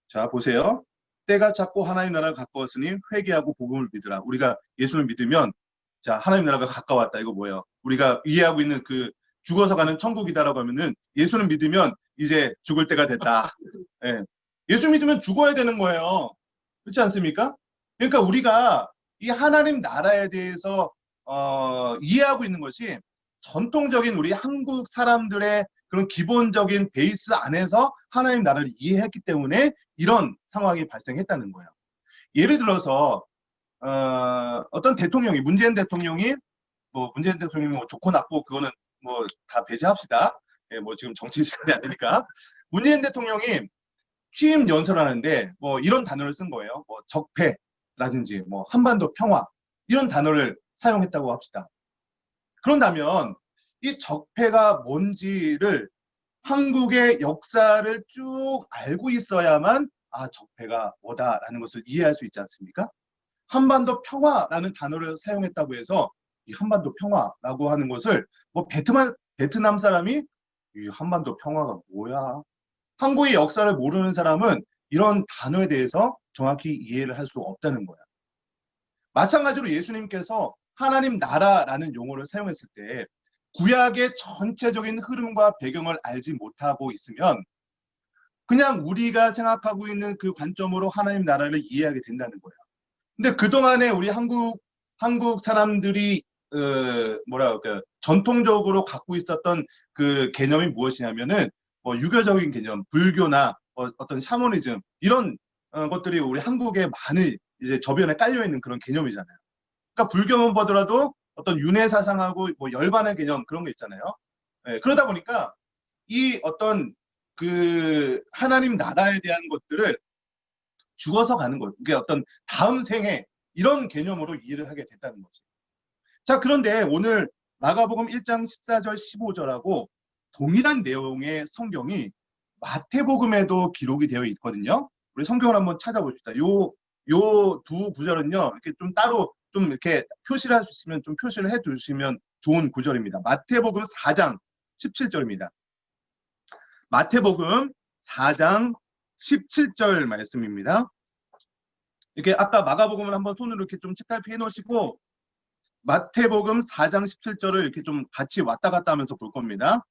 자 보세요. 때가 찼고 하나님 나라가 가까웠으니 회개하고 복음을 믿으라. 우리가 예수를 믿으면 자 하나님 나라가 가까웠다. 이거 뭐예요? 우리가 이해하고 있는 그 죽어서 가는 천국이다라고 하면은 예수를 믿으면 이제 죽을 때가 됐다. 예. 예수 믿으면 죽어야 되는 거예요. 그렇지 않습니까? 그러니까 우리가 이 하나님 나라에 대해서 이해하고 있는 것이 전통적인 우리 한국 사람들의 그런 기본적인 베이스 안에서 하나님 나라를 이해했기 때문에 이런 상황이 발생했다는 거예요. 예를 들어서 어떤 대통령이 문재인 대통령이 뭐 문재인 대통령이 뭐 좋고 나쁘고 그거는 뭐 다 배제합시다. 예, 뭐 지금 정치 시간이 안 되니까 문재인 대통령이 취임 연설하는데 뭐 이런 단어를 쓴 거예요. 뭐 적폐라든지 뭐 한반도 평화 이런 단어를 사용했다고 합시다. 그런다면 이 적폐가 뭔지를 한국의 역사를 쭉 알고 있어야만 아 적폐가 뭐다라는 것을 이해할 수 있지 않습니까? 한반도 평화라는 단어를 사용했다고 해서 이 한반도 평화라고 하는 것을 뭐 베트남 사람이 이 한반도 평화가 뭐야? 한국의 역사를 모르는 사람은 이런 단어에 대해서 정확히 이해를 할 수 없다는 거야. 마찬가지로 예수님께서 하나님 나라라는 용어를 사용했을 때 구약의 전체적인 흐름과 배경을 알지 못하고 있으면 그냥 우리가 생각하고 있는 그 관점으로 하나님 나라를 이해하게 된다는 거예요. 근데 그동안에 우리 한국 사람들이 뭐라 그럴까요? 전통적으로 갖고 있었던 그 개념이 무엇이냐면은 뭐 유교적인 개념, 불교나 어떤 샤머니즘 이런 것들이 우리 한국에 많이 이제 저변에 깔려 있는 그런 개념이잖아요. 그러니까 불교만 보더라도 어떤 윤회 사상하고 뭐 열반의 개념 그런 거 있잖아요. 예, 그러다 보니까 이 어떤 그 하나님 나라에 대한 것들을 죽어서 가는 것, 이게 어떤 다음 생에 이런 개념으로 이해를 하게 됐다는 거죠. 자, 그런데 오늘 마가복음 1장 14절 15절하고 동일한 내용의 성경이 마태복음에도 기록이 되어 있거든요. 우리 성경을 한번 찾아봅시다. 요 두 구절은요, 이렇게 좀 따로 좀 이렇게 표시를 할 수 있으면 좀 표시를 해 주시면 좋은 구절입니다. 마태복음 4장 17절입니다. 마태복음 4장 17절 말씀입니다. 이렇게 아까 마가복음을 한번 손으로 이렇게 좀 책갈피 해놓으시고 마태복음 4장 17절을 이렇게 좀 같이 왔다 갔다 하면서 볼 겁니다.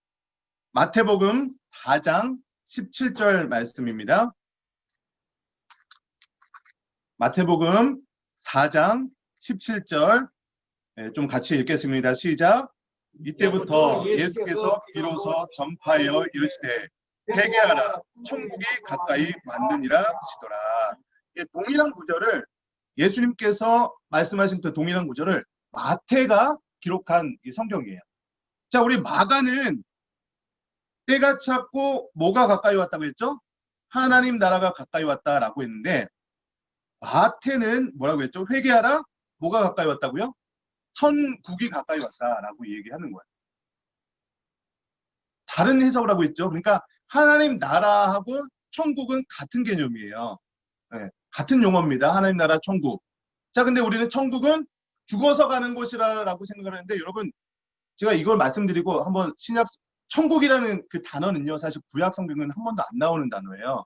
마태복음 4장 17절 말씀입니다. 마태복음 4장 17절 좀 같이 읽겠습니다. 시작. 이때부터 예수께서 비로소 전파하여 이르시되 회개하라 천국이 가까이 왔느니라 하시더라. 동일한 구절을 예수님께서 말씀하신 그 동일한 구절을 마태가 기록한 이 성경이에요. 자, 우리 마가는 때가 찼고 뭐가 가까이 왔다고 했죠? 하나님 나라가 가까이 왔다라고 했는데 마태는 뭐라고 했죠? 회개하라 뭐가 가까이 왔다고요? 천국이 가까이 왔다라고 얘기하는 거예요. 다른 해석을 하고 있죠. 그러니까 하나님 나라하고 천국은 같은 개념이에요. 네, 같은 용어입니다. 하나님 나라 천국. 자, 근데 우리는 천국은 죽어서 가는 곳이라고 생각을 하는데 여러분 제가 이걸 말씀드리고 한번 천국이라는 그 단어는요 사실 구약 성경은 한 번도 안 나오는 단어예요.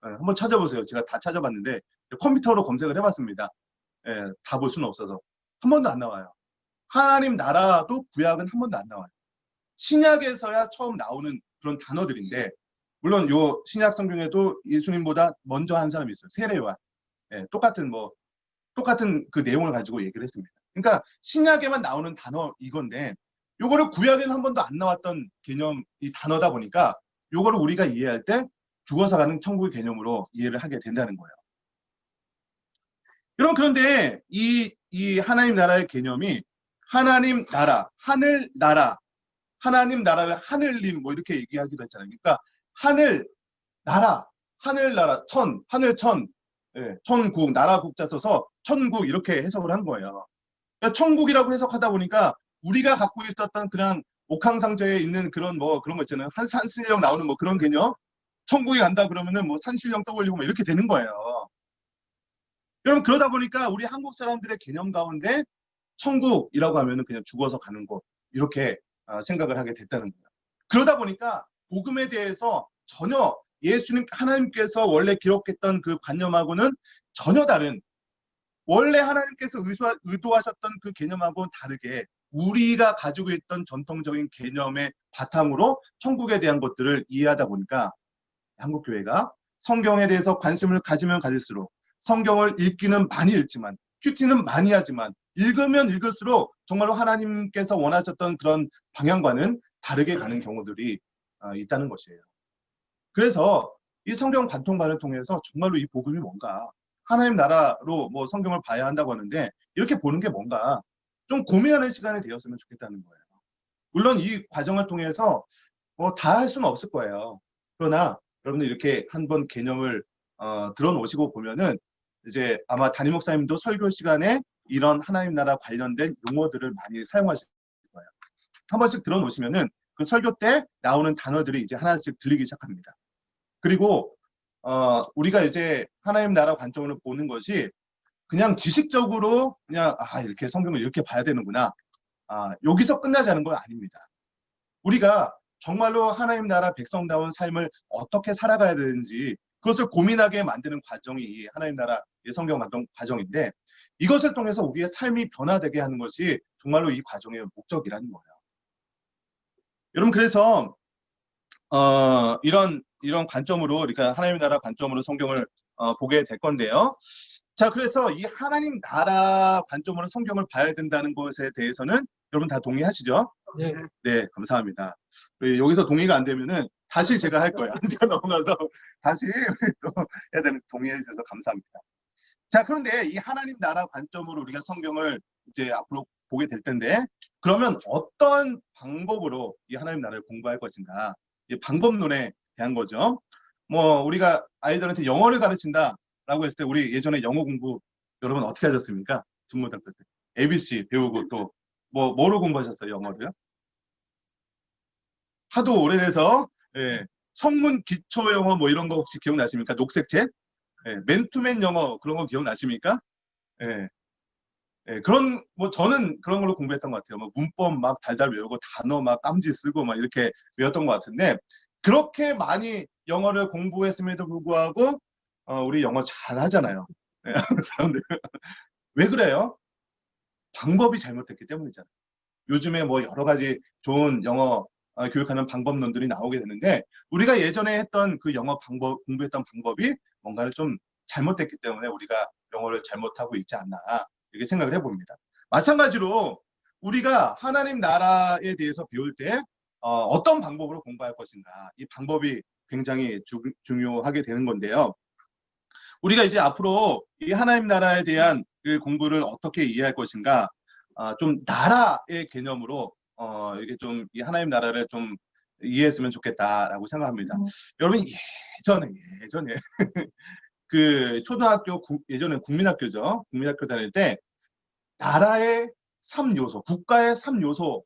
네, 한번 찾아보세요. 제가 다 찾아봤는데 컴퓨터로 검색을 해봤습니다. 네, 다 볼 수는 없어서 한 번도 안 나와요. 하나님 나라도 구약은 한 번도 안 나와요. 신약에서야 처음 나오는 그런 단어들인데 물론 요 신약 성경에도 예수님보다 먼저 한 사람이 있어요. 세례요한. 네, 똑같은 그 내용을 가지고 얘기를 했습니다. 그러니까 신약에만 나오는 단어 이건데 요거를 구약에는 한 번도 안 나왔던 개념 이 단어다 보니까 요거를 우리가 이해할 때 죽어서 가는 천국의 개념으로 이해를 하게 된다는 거예요. 여러분 그런데 이 하나님 나라의 개념이 하나님 나라, 하늘 나라, 하나님 나라를 하늘님 뭐 이렇게 얘기하기도 했잖아요. 그러니까 하늘 나라, 하늘나라, 하늘천, 예, 천국, 나라국자 써서 천국 이렇게 해석을 한 거예요. 그러니까 천국이라고 해석하다 보니까 우리가 갖고 있었던 그냥 옥황상제에 있는 그런 뭐 그런 거 있잖아요. 한 산신령 나오는 뭐 그런 개념. 천국에 간다 그러면은 뭐 산신령 떠올리고 뭐 이렇게 되는 거예요. 여러분 그러다 보니까 우리 한국 사람들의 개념 가운데 천국이라고 하면은 그냥 죽어서 가는 곳 이렇게 생각을 하게 됐다는 거예요. 그러다 보니까 복음에 대해서 전혀 예수님 하나님께서 원래 기록했던 그 관념하고는 전혀 다른 원래 하나님께서 의도하셨던 그 개념하고는 다르게 우리가 가지고 있던 전통적인 개념의 바탕으로 천국에 대한 것들을 이해하다 보니까 한국교회가 성경에 대해서 관심을 가지면 가질수록 성경을 읽기는 많이 읽지만 큐티는 많이 하지만 읽으면 읽을수록 정말로 하나님께서 원하셨던 그런 방향과는 다르게 가는 경우들이 있다는 것이에요. 그래서 이 성경 관통반을 통해서 정말로 이 복음이 뭔가 하나님 나라로 뭐 성경을 봐야 한다고 하는데 이렇게 보는 게 뭔가 좀 고민하는 시간이 되었으면 좋겠다는 거예요. 물론 이 과정을 통해서 뭐 다 할 수는 없을 거예요. 그러나 여러분들 이렇게 한번 개념을 들어놓으시고 보면은 이제 아마 담임 목사님도 설교 시간에 이런 하나님 나라 관련된 용어들을 많이 사용하실 거예요. 한 번씩 들어놓으시면은 그 설교 때 나오는 단어들이 이제 하나씩 들리기 시작합니다. 그리고 우리가 이제 하나님 나라 관점으로 보는 것이 그냥 지식적으로 그냥 이렇게 성경을 이렇게 봐야 되는구나. 여기서 끝나자는 건 아닙니다. 우리가 정말로 하나님 나라 백성다운 삶을 어떻게 살아가야 되는지 그것을 고민하게 만드는 과정이 이 하나님 나라 성경 과정인데 이것을 통해서 우리의 삶이 변화되게 하는 것이 정말로 이 과정의 목적이라는 거예요. 여러분 그래서 이런 관점으로 그러니까 하나님 나라 관점으로 성경을 보게 될 건데요. 자, 그래서 이 하나님 나라 관점으로 성경을 봐야 된다는 것에 대해서는 여러분 다 동의하시죠? 네. 네, 감사합니다. 여기서 동의가 안 되면은 다시 제가 할 거예요. 제가 넘어가서 다시 또 해야 되는 동의해 주셔서 감사합니다. 자, 그런데 이 하나님 나라 관점으로 우리가 성경을 이제 앞으로 보게 될 텐데 그러면 어떤 방법으로 이 하나님 나라를 공부할 것인가? 이 방법론에 대한 거죠. 뭐 우리가 아이들한테 영어를 가르친다라고 했을 때 우리 예전에 영어 공부 여러분 어떻게 하셨습니까? 중고등학교 때 ABC 배우고 또 뭐로 공부하셨어요, 영어를요? 하도 오래돼서 성문 기초 영어 뭐 이런 거 혹시 기억나십니까? 녹색책? 맨투맨 영어 그런 거 기억나십니까? 예. 그런 뭐 저는 그런 걸로 공부했던 것 같아요. 뭐 문법 막 달달 외우고 단어 막 깜지 쓰고 막 이렇게 외웠던 것 같은데 그렇게 많이 영어를 공부했음에도 불구하고 우리 영어 잘 하잖아요. 사람들 왜 그래요? 방법이 잘못됐기 때문이잖아요. 요즘에 뭐 여러 가지 좋은 영어 교육하는 방법론들이 나오게 되는데 우리가 예전에 했던 그 영어 방법 공부했던 방법이 뭔가를 좀 잘못됐기 때문에 우리가 영어를 잘못하고 있지 않나 이렇게 생각을 해봅니다. 마찬가지로 우리가 하나님 나라에 대해서 배울 때 어떤 방법으로 공부할 것인가 이 방법이 굉장히 중요하게 되는 건데요. 우리가 이제 앞으로 이 하나님 나라에 대한 그 공부를 어떻게 이해할 것인가 좀 나라의 개념으로 이게 좀 이 하나님 나라를 좀 이해했으면 좋겠다라고 생각합니다. 여러분 예전에 그 초등학교 예전에 국민학교죠. 국민학교 다닐 때 나라의 3요소, 국가의 3요소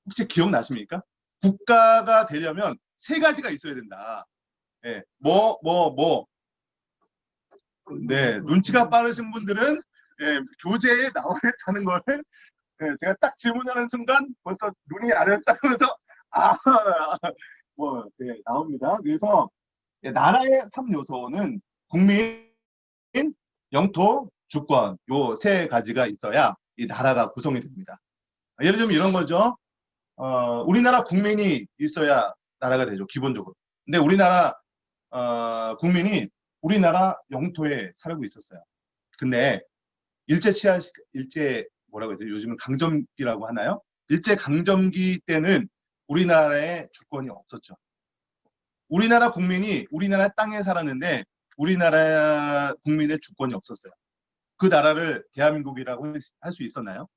혹시 기억나십니까? 국가가 되려면 3가지가 있어야 된다. 네, 네, 눈치가 빠르신 분들은 교재에 나와 있다는 걸 제가 딱 질문하는 순간 벌써 눈이 아른다면서 나옵니다. 그래서 나라의 3요소는 국민, 영토, 주권 요 3가지가 있어야 이 나라가 구성이 됩니다. 예를 들면 이런 거죠. 우리나라 국민이 있어야 나라가 되죠. 기본적으로. 근데 우리나라 국민이 우리나라 영토에 살고 있었어요. 근데 일제 뭐라고 해야 되죠? 요즘은 강점기라고 하나요? 일제 강점기 때는 우리나라에 주권이 없었죠. 우리나라 국민이 우리나라 땅에 살았는데 우리나라 국민의 주권이 없었어요. 그 나라를 대한민국이라고 할 수 있었나요?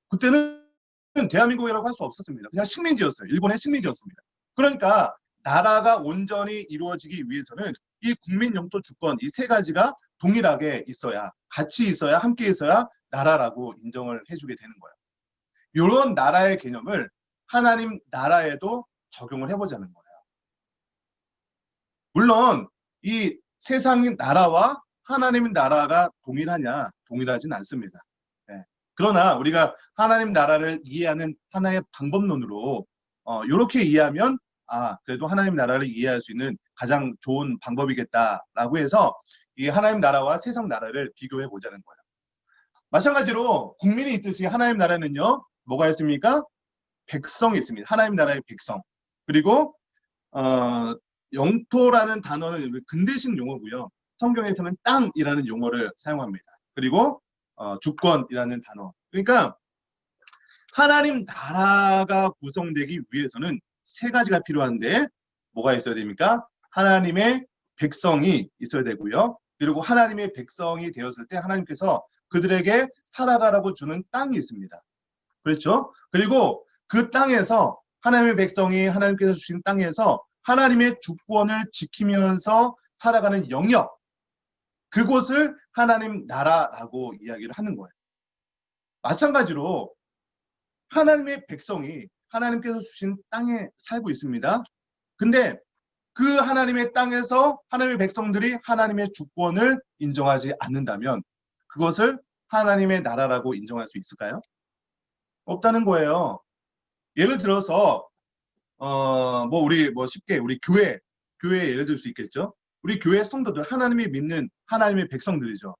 그때는 대한민국이라고 할 수 없었습니다. 그냥 식민지였어요. 일본의 식민지였습니다. 그러니까 나라가 온전히 이루어지기 위해서는 이 국민 영토 주권 이 3가지가 동일하게 있어야 같이 있어야 함께 있어야 나라라고 인정을 해주게 되는 거예요. 이런 나라의 개념을 하나님 나라에도 적용을 해보자는 거예요. 물론 이 세상의 나라와 하나님의 나라가 동일하냐? 동일하진 않습니다. 예. 그러나 우리가 하나님 나라를 이해하는 하나의 방법론으로 이렇게 이해하면 그래도 하나님 나라를 이해할 수 있는 가장 좋은 방법이겠다라고 해서 이 하나님 나라와 세상 나라를 비교해 보자는 거예요. 마찬가지로 국민이 있듯이 하나님 나라는요, 뭐가 있습니까? 백성이 있습니다. 하나님 나라의 백성. 그리고 영토라는 단어는 근대식 용어고요. 성경에서는 땅이라는 용어를 사용합니다. 그리고 주권이라는 단어. 그러니까 하나님 나라가 구성되기 위해서는 세 가지가 필요한데 뭐가 있어야 됩니까? 하나님의 백성이 있어야 되고요. 그리고 하나님의 백성이 되었을 때 하나님께서 그들에게 살아가라고 주는 땅이 있습니다. 그렇죠? 그리고 그 땅에서 하나님의 백성이 하나님께서 주신 땅에서 하나님의 주권을 지키면서 살아가는 영역, 그곳을 하나님 나라라고 이야기를 하는 거예요. 마찬가지로 하나님의 백성이 하나님께서 주신 땅에 살고 있습니다. 근데 그 하나님의 땅에서 하나님의 백성들이 하나님의 주권을 인정하지 않는다면 그것을 하나님의 나라라고 인정할 수 있을까요? 없다는 거예요. 예를 들어서 우리 쉽게 우리 교회 예를 들 수 있겠죠. 우리 교회 성도들, 하나님이 믿는 하나님의 백성들이죠.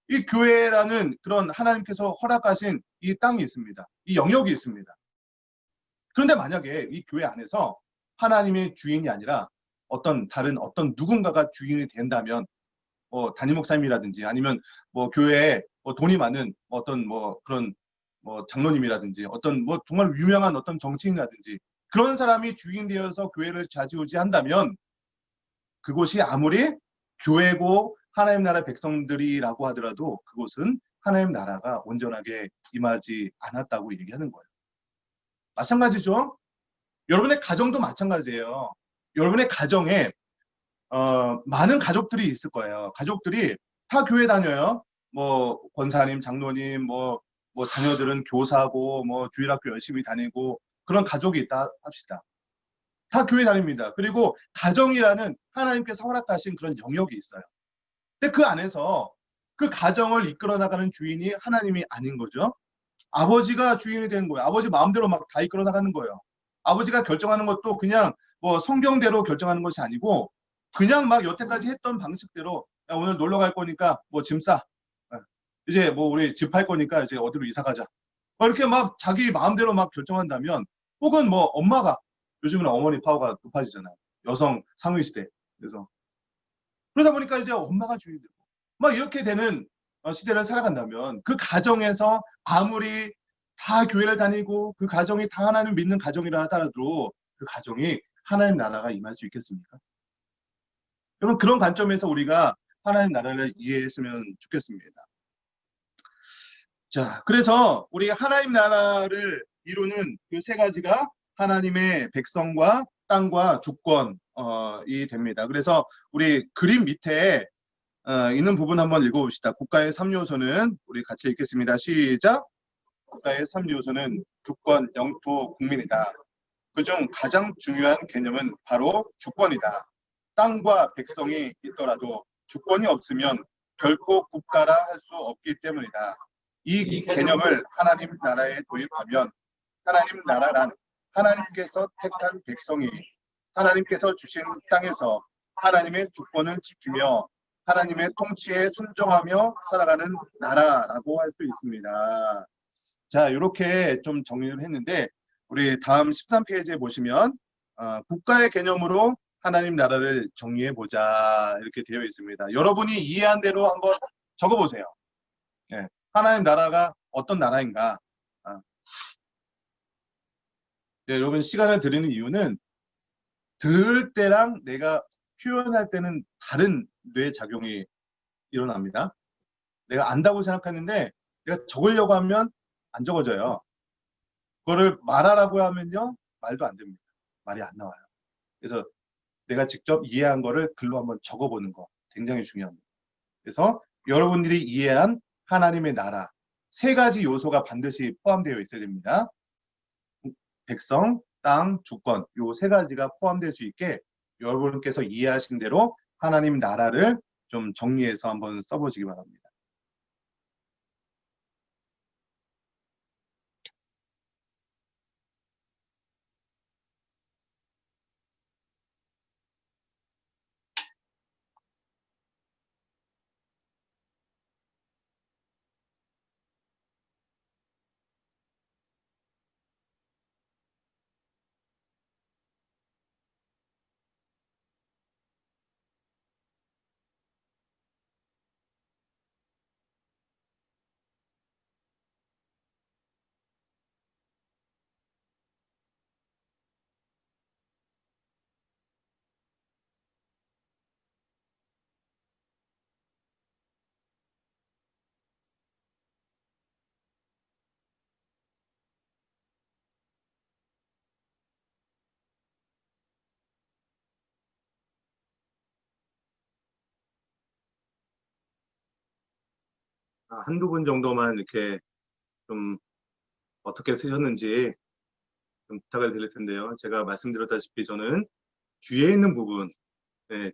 이 교회라는 그런 하나님께서 허락하신 이 땅이 있습니다. 이 영역이 있습니다. 그런데 만약에 이 교회 안에서 하나님의 주인이 아니라 다른 누군가가 주인이 된다면 담임 목사님이라든지 아니면 교회에 돈이 많은 그런 장로님이라든지 정말 유명한 정치인이라든지 그런 사람이 주인 되어서 교회를 좌지우지한다면 그곳이 아무리 교회고 하나님 나라 백성들이라고 하더라도 그곳은 하나님 나라가 온전하게 임하지 않았다고 얘기하는 거예요. 마찬가지죠. 여러분의 가정도 마찬가지예요. 여러분의 가정에 많은 가족들이 있을 거예요. 가족들이 다 교회 다녀요. 권사님, 장로님, 자녀들은 교사고, 주일학교 열심히 다니고, 그런 가족이 있다 합시다. 다 교회 다닙니다. 그리고 가정이라는 하나님께서 허락하신 그런 영역이 있어요. 근데 그 안에서 그 가정을 이끌어 나가는 주인이 하나님이 아닌 거죠. 아버지가 주인이 되는 거예요. 아버지 마음대로 막 다 이끌어 나가는 거예요. 아버지가 결정하는 것도 그냥 성경대로 결정하는 것이 아니고 그냥 막 여태까지 했던 방식대로 야, 오늘 놀러 갈 거니까 짐 싸. 이제 우리 집 할 거니까 이제 어디로 이사 가자. 이렇게 막 자기 마음대로 막 결정한다면 혹은 엄마가 요즘은 어머니 파워가 높아지잖아요. 여성 상위 시대. 그래서 그러다 보니까 이제 엄마가 주인이 되고 막 이렇게 되는 시대를 살아간다면 그 가정에서 아무리 다 교회를 다니고 그 가정이 다 하나님 믿는 가정이라 하더라도 그 가정이 하나님 나라가 임할 수 있겠습니까? 여러분 그런 관점에서 우리가 하나님 나라를 이해했으면 좋겠습니다. 자, 그래서 우리 하나님 나라를 이루는 그 세 가지가 하나님의 백성과 땅과 주권이 됩니다. 그래서 우리 그림 밑에 있는 부분 한번 읽어봅시다. 국가의 3요소는 우리 같이 읽겠습니다. 시작. 국가의 3요소는 주권, 영토, 국민이다. 그중 가장 중요한 개념은 바로 주권이다. 땅과 백성이 있더라도 주권이 없으면 결코 국가라 할 수 없기 때문이다. 이 개념을 하나님 나라에 도입하면 하나님 나라란 하나님께서 택한 백성이 하나님께서 주신 땅에서 하나님의 주권을 지키며 하나님의 통치에 순종하며 살아가는 나라라고 할 수 있습니다. 자, 이렇게 좀 정리를 했는데 우리 다음 13페이지에 보시면 국가의 개념으로 하나님 나라를 정리해 보자 이렇게 되어 있습니다. 여러분이 이해한 대로 한번 적어보세요. 네. 하나님 나라가 어떤 나라인가? 네, 여러분 시간을 드리는 이유는 들을 때랑 내가 표현할 때는 다른 뇌 작용이 일어납니다. 내가 안다고 생각하는데 내가 적으려고 하면 안 적어져요. 그거를 말하라고 하면요 말도 안 됩니다. 말이 안 나와요. 그래서 내가 직접 이해한 거를 글로 한번 적어보는 거 굉장히 중요합니다. 그래서 여러분들이 이해한 하나님의 나라 세 가지 요소가 반드시 포함되어 있어야 됩니다. 백성, 땅, 주권 요 세 가지가 포함될 수 있게 여러분께서 이해하신 대로 하나님 나라를 좀 정리해서 한번 써보시기 바랍니다. 한두 분 정도만 이렇게 좀 어떻게 쓰셨는지 좀 부탁을 드릴 텐데요. 제가 말씀드렸다시피 저는 뒤에 있는 부분,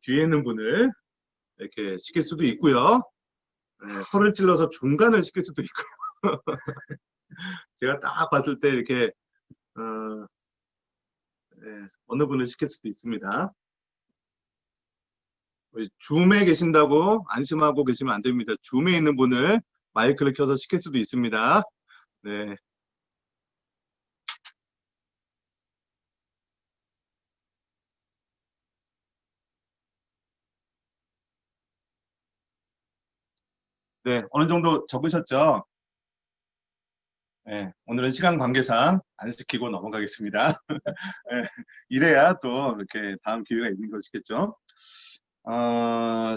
뒤에 있는 분을 이렇게 시킬 수도 있고요. 혀를 찔러서 중간을 시킬 수도 있고요. 제가 딱 봤을 때 이렇게 어, 어느 분을 시킬 수도 있습니다. 줌에 계신다고 안심하고 계시면 안 됩니다. 줌에 있는 분을 마이크를 켜서 시킬 수도 있습니다. 네. 네, 어느 정도 적으셨죠? 네, 오늘은 시간 관계상 안 시키고 넘어가겠습니다. 네, 이래야 또 이렇게 다음 기회가 있는 것이겠죠.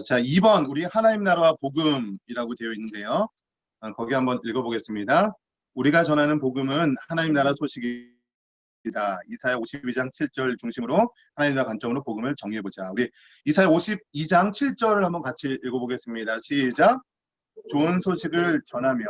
자, 2번 우리 하나님 나라와 복음이라고 되어 있는데요. 거기 한번 읽어보겠습니다. 우리가 전하는 복음은 하나님 나라 소식이다. 이사야 52장 7절 중심으로 하나님 나라 관점으로 복음을 정리해보자. 우리 이사야 52장 7절을 한번 같이 읽어보겠습니다. 시작. 좋은 소식을 전하며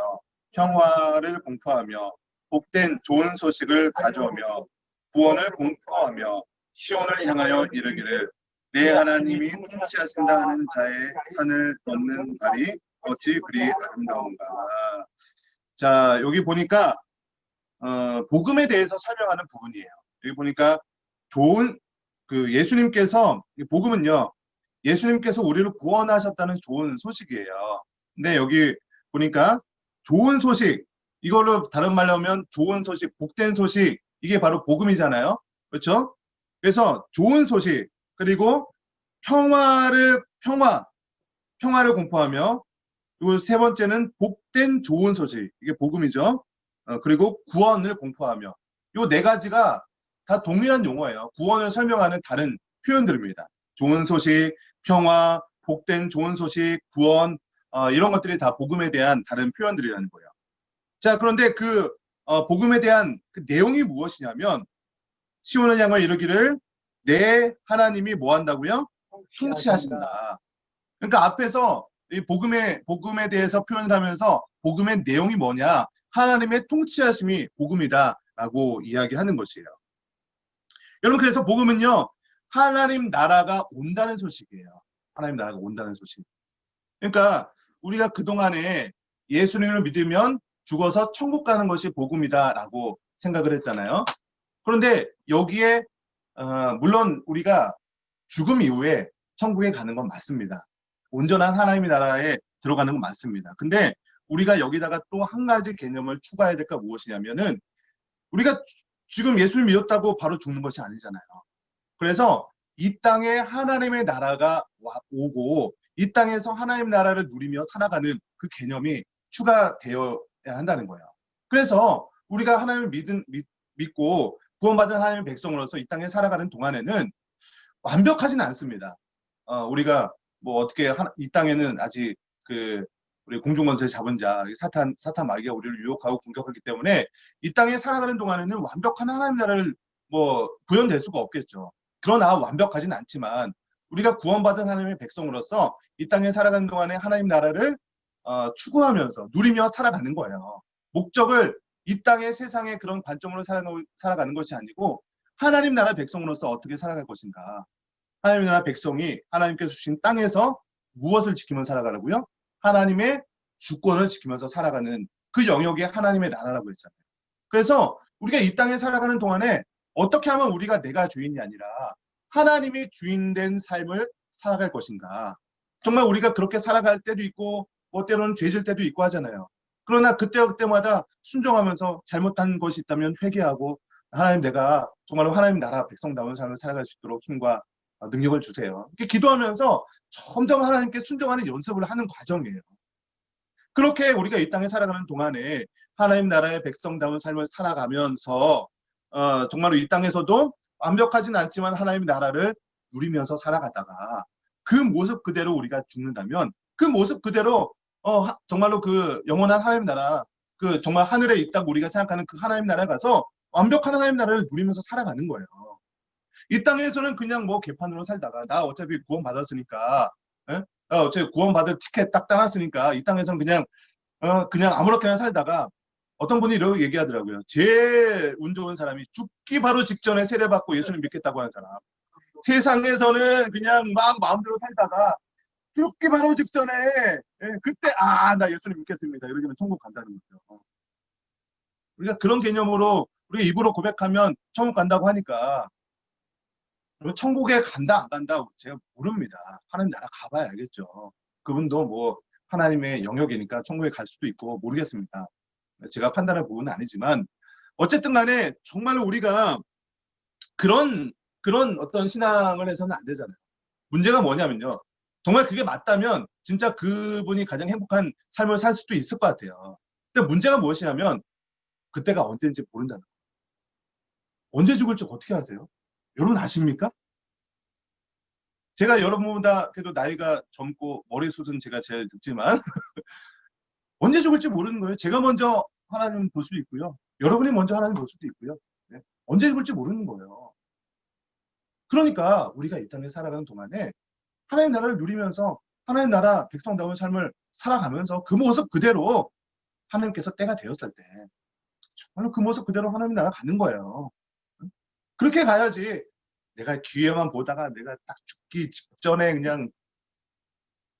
평화를 공포하며 복된 좋은 소식을 가져오며 구원을 공포하며 시온을 향하여 이르기를 내 하나님이 통치하신다 하는 자의 산을 넘는 발이 어찌 그리 아름다운가. 자, 여기 보니까 복음에 대해서 설명하는 부분이에요. 여기 보니까 좋은 예수님께서 복음은요, 예수님께서 우리를 구원하셨다는 좋은 소식이에요. 근데 여기 보니까 좋은 소식, 이걸로 다른 말로 하면 좋은 소식, 복된 소식, 이게 바로 복음이잖아요. 그렇죠? 그래서 좋은 소식, 그리고 평화를 공포하며, 그리고 세 번째는 복된 좋은 소식, 이게 복음이죠. 그리고 구원을 공포하며, 이 네 가지가 다 동일한 용어예요. 구원을 설명하는 다른 표현들입니다. 좋은 소식, 평화, 복된 좋은 소식, 구원, 이런 것들이 다 복음에 대한 다른 표현들이라는 거예요. 자, 그런데 복음에 대한 그 내용이 무엇이냐면, 시온을 향하여 이르기를 내 하나님이 뭐 한다고요? 통치하신다. 그러니까 앞에서 이 복음에 대해서 표현을 하면서 복음의 내용이 뭐냐? 하나님의 통치하심이 복음이다라고 이야기하는 것이에요. 여러분, 그래서 복음은요, 하나님 나라가 온다는 소식이에요. 하나님 나라가 온다는 소식. 그러니까 우리가 그동안에 예수님을 믿으면 죽어서 천국 가는 것이 복음이다라고 생각을 했잖아요. 그런데 여기에 물론 우리가 죽음 이후에 천국에 가는 건 맞습니다. 온전한 하나님의 나라에 들어가는 건 맞습니다. 근데 우리가 여기다가 또 한 가지 개념을 추가해야 될 게 무엇이냐면은, 우리가 지금 예수를 믿었다고 바로 죽는 것이 아니잖아요. 그래서 이 땅에 하나님의 나라가 오고 이 땅에서 하나님 나라를 누리며 살아가는 그 개념이 추가되어야 한다는 거예요. 그래서 우리가 하나님을 믿고 구원받은 하나님의 백성으로서 이 땅에 살아가는 동안에는 완벽하지는 않습니다. 우리가 뭐 어떻게 이 땅에는 아직 우리 공중권세 잡은 자 사탄 마귀가 우리를 유혹하고 공격하기 때문에 이 땅에 살아가는 동안에는 완벽한 하나님 나라를 뭐 구현될 수가 없겠죠. 그러나 완벽하진 않지만 우리가 구원받은 하나님의 백성으로서 이 땅에 살아가는 동안에 하나님 나라를 추구하면서 누리며 살아가는 거예요. 목적을 이 땅의 세상의 그런 관점으로 살아가는 것이 아니고 하나님 나라 백성으로서 어떻게 살아갈 것인가. 하나님 나라 백성이 하나님께서 주신 땅에서 무엇을 지키면서 살아가라고요? 하나님의 주권을 지키면서 살아가는 그 영역이 하나님의 나라라고 했잖아요. 그래서 우리가 이 땅에 살아가는 동안에 어떻게 하면 우리가 내가 주인이 아니라 하나님이 주인된 삶을 살아갈 것인가. 정말 우리가 그렇게 살아갈 때도 있고 뭐 때로는 죄질 때도 있고 하잖아요. 그러나 그때마다 순종하면서 잘못한 것이 있다면 회개하고 하나님 내가 정말로 하나님 나라 백성다운 삶을 살아갈 수 있도록 힘과 능력을 주세요. 이렇게 기도하면서 점점 하나님께 순종하는 연습을 하는 과정이에요. 그렇게 우리가 이 땅에 살아가는 동안에 하나님 나라의 백성다운 삶을 살아가면서 정말로 이 땅에서도 완벽하진 않지만 하나님 나라를 누리면서 살아가다가 그 모습 그대로 우리가 죽는다면 그 모습 그대로 정말로 그 영원한 하나님 나라 그 정말 하늘에 있다고 우리가 생각하는 그 하나님 나라에 가서 완벽한 하나님 나라를 누리면서 살아가는 거예요. 이 땅에서는 그냥 뭐 개판으로 살다가 나 어차피 구원 받았으니까 나 어차피 구원 받을 티켓 딱 따놨으니까 이 땅에서는 그냥 아무렇게나 살다가 어떤 분이 이렇게 얘기하더라고요. 제일 운 좋은 사람이 죽기 바로 직전에 세례받고 예수님 믿겠다고 하는 사람. 세상에서는 그냥 막 마음대로 살다가 죽기 바로 직전에 그때 나 예수님 믿겠습니다. 이러면 천국 간다는 거죠. 우리가 그런 개념으로 우리가 입으로 고백하면 천국 간다고 하니까 그럼 천국에 간다 안 간다 제가 모릅니다. 하나님 나라 가봐야 알겠죠. 그분도 뭐 하나님의 영역이니까 천국에 갈 수도 있고 모르겠습니다. 제가 판단할 부분은 아니지만 어쨌든 간에 정말로 우리가 그런 어떤 신앙을 해서는 안 되잖아요. 문제가 뭐냐면요. 정말 그게 맞다면 진짜 그분이 가장 행복한 삶을 살 수도 있을 것 같아요. 근데 문제가 무엇이냐면 그때가 언제인지 모른다는 거예요. 언제 죽을지 어떻게 아세요? 여러분 아십니까? 제가 여러분보다 그래도 나이가 젊고 머리숱은 제가 제일 늦지만 언제 죽을지 모르는 거예요. 제가 먼저 하나님 볼 수도 있고요. 여러분이 먼저 하나님 볼 수도 있고요. 네? 언제 죽을지 모르는 거예요. 그러니까 우리가 이 땅에 살아가는 동안에 하나님 나라를 누리면서 하나님 나라 백성다운 삶을 살아가면서 그 모습 그대로 하나님께서 때가 되었을 때 정말로 그 모습 그대로 하나님 나라 가는 거예요. 그렇게 가야지 내가 기회만 보다가 내가 딱 죽기 직전에 그냥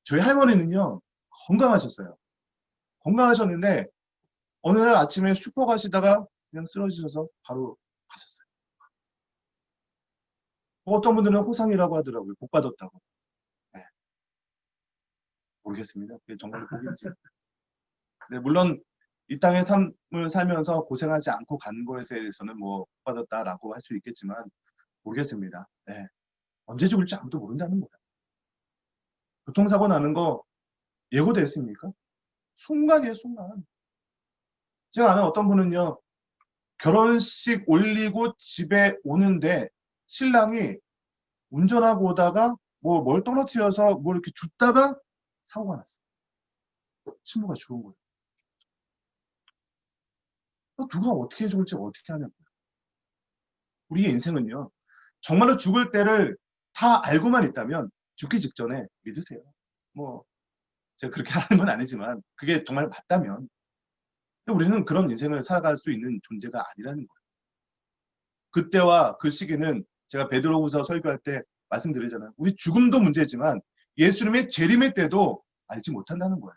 저희 할머니는요 건강하셨어요. 건강하셨는데 어느 날 아침에 슈퍼 가시다가 그냥 쓰러지셔서 바로 가셨어요. 어떤 분들은 호상이라고 하더라고요. 복 받았다고. 네. 모르겠습니다. 그게 정말 복인지. 네, 물론 이 땅의 삶을 살면서 고생하지 않고 간 거에 대해서는 뭐 복 받았다라고 할 수 있겠지만 모르겠습니다. 네. 언제 죽을지 아무도 모른다는 거예요. 교통사고 나는 거 예고됐습니까? 순간이에요, 순간. 제가 아는 어떤 분은요, 결혼식 올리고 집에 오는데 신랑이 운전하고 오다가 뭐 뭘 떨어뜨려서 뭐 이렇게 줍다가 사고가 났어요. 신부가 죽은 거예요. 누가 어떻게 죽을지 어떻게 하냐고요. 우리의 인생은요, 정말로 죽을 때를 다 알고만 있다면 죽기 직전에 믿으세요. 뭐 제가 그렇게 하는 건 아니지만 그게 정말 맞다면 우리는 그런 인생을 살아갈 수 있는 존재가 아니라는 거예요. 그때와 그 시기는 제가 베드로후서 설교할 때 말씀드리잖아요. 우리 죽음도 문제지만 예수님의 재림의 때도 알지 못한다는 거예요.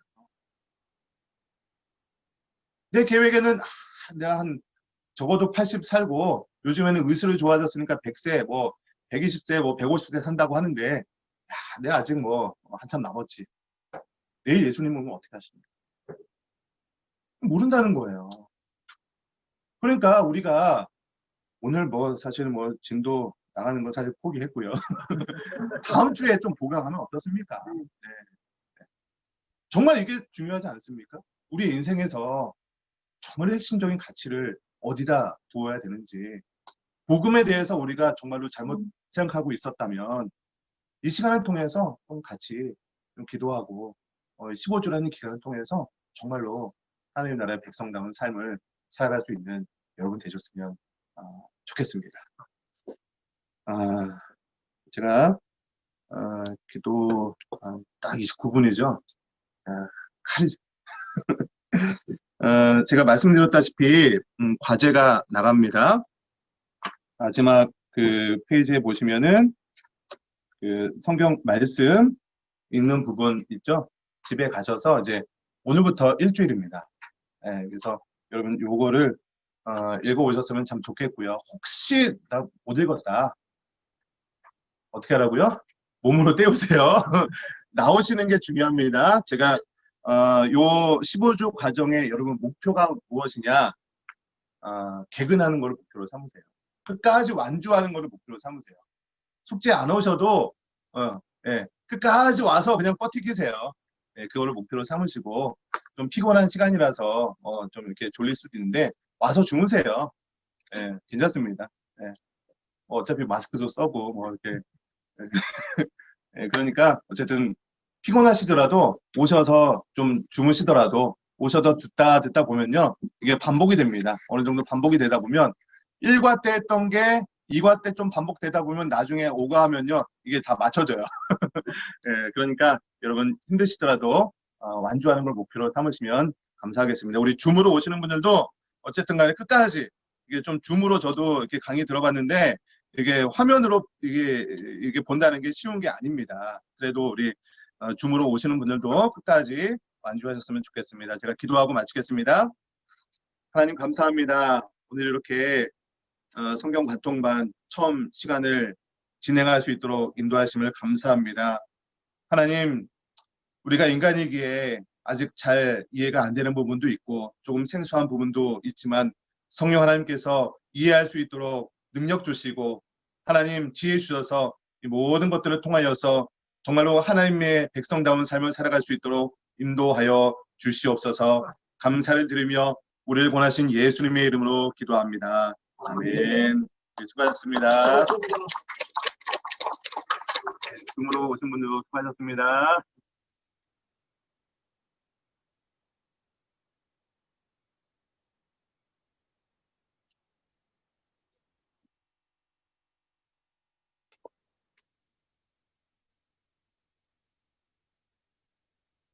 내 계획에는 내가 한 적어도 80 살고 요즘에는 의술이 좋아졌으니까 100세, 뭐 120세, 뭐 150세 산다고 하는데 내가 아직 뭐 한참 남았지. 내일 예수님 오면 어떻게 하십니까? 모른다는 거예요. 그러니까 우리가 오늘 뭐 사실 뭐 진도 나가는 건 사실 포기했고요. 다음 주에 좀 보강하면 어떻습니까? 네. 정말 이게 중요하지 않습니까? 우리 인생에서 정말 핵심적인 가치를 어디다 두어야 되는지 복음에 대해서 우리가 정말로 잘못 생각하고 있었다면 이 시간을 통해서 좀 같이 좀 기도하고 15주라는 기간을 통해서 정말로 하나님 나라의 백성다운 삶을 살아갈 수 있는 여러분 되셨으면 좋겠습니다. 제가 기도 딱 29분이죠. 칼이 제가 말씀드렸다시피 과제가 나갑니다. 마지막 그 페이지에 보시면은 그 성경 말씀 읽는 부분 있죠? 집에 가셔서 이제 오늘부터 일주일입니다. 예, 그래서 여러분 요거를 읽어오셨으면 참 좋겠고요. 혹시 나 못 읽었다. 어떻게 하라고요? 몸으로 때우세요. 나오시는 게 중요합니다. 제가 요 15주 과정에 여러분 목표가 무엇이냐? 개근하는 거를 목표로 삼으세요. 끝까지 완주하는 거를 목표로 삼으세요. 숙제 안 오셔도 예, 끝까지 와서 그냥 버티기세요. 예, 그거를 목표로 삼으시고 좀 피곤한 시간이라서 좀 이렇게 졸릴 수도 있는데 와서 주무세요. 예, 괜찮습니다. 예, 어차피 마스크도 써고 뭐 이렇게 예, 그러니까 어쨌든 피곤하시더라도 오셔서 좀 주무시더라도 오셔서 듣다 보면요 이게 반복이 됩니다. 어느 정도 반복이 되다 보면 1과 때 했던 게 2과 때 좀 반복되다 보면 나중에 5가 하면요 이게 다 맞춰져요. 예, 그러니까 여러분 힘드시더라도 완주하는 걸 목표로 삼으시면 감사하겠습니다. 우리 줌으로 오시는 분들도 어쨌든 간에 끝까지 이게 좀 줌으로 저도 이렇게 강의 들어봤는데 이게 화면으로 이게 본다는 게 쉬운 게 아닙니다. 그래도 우리 줌으로 오시는 분들도 끝까지 완주하셨으면 좋겠습니다. 제가 기도하고 마치겠습니다. 하나님 감사합니다. 오늘 이렇게 성경 관통반 처음 시간을 진행할 수 있도록 인도하심을 감사합니다. 하나님, 우리가 인간이기에 아직 잘 이해가 안 되는 부분도 있고 조금 생소한 부분도 있지만 성령 하나님께서 이해할 수 있도록 능력 주시고 하나님 지혜 주셔서 이 모든 것들을 통하여서 정말로 하나님의 백성다운 삶을 살아갈 수 있도록 인도하여 주시옵소서. 감사를 드리며 우리를 권하신 예수님의 이름으로 기도합니다. 아멘. 네, 수고하셨습니다. 줌으로 오신 분들도 수고하셨습니다.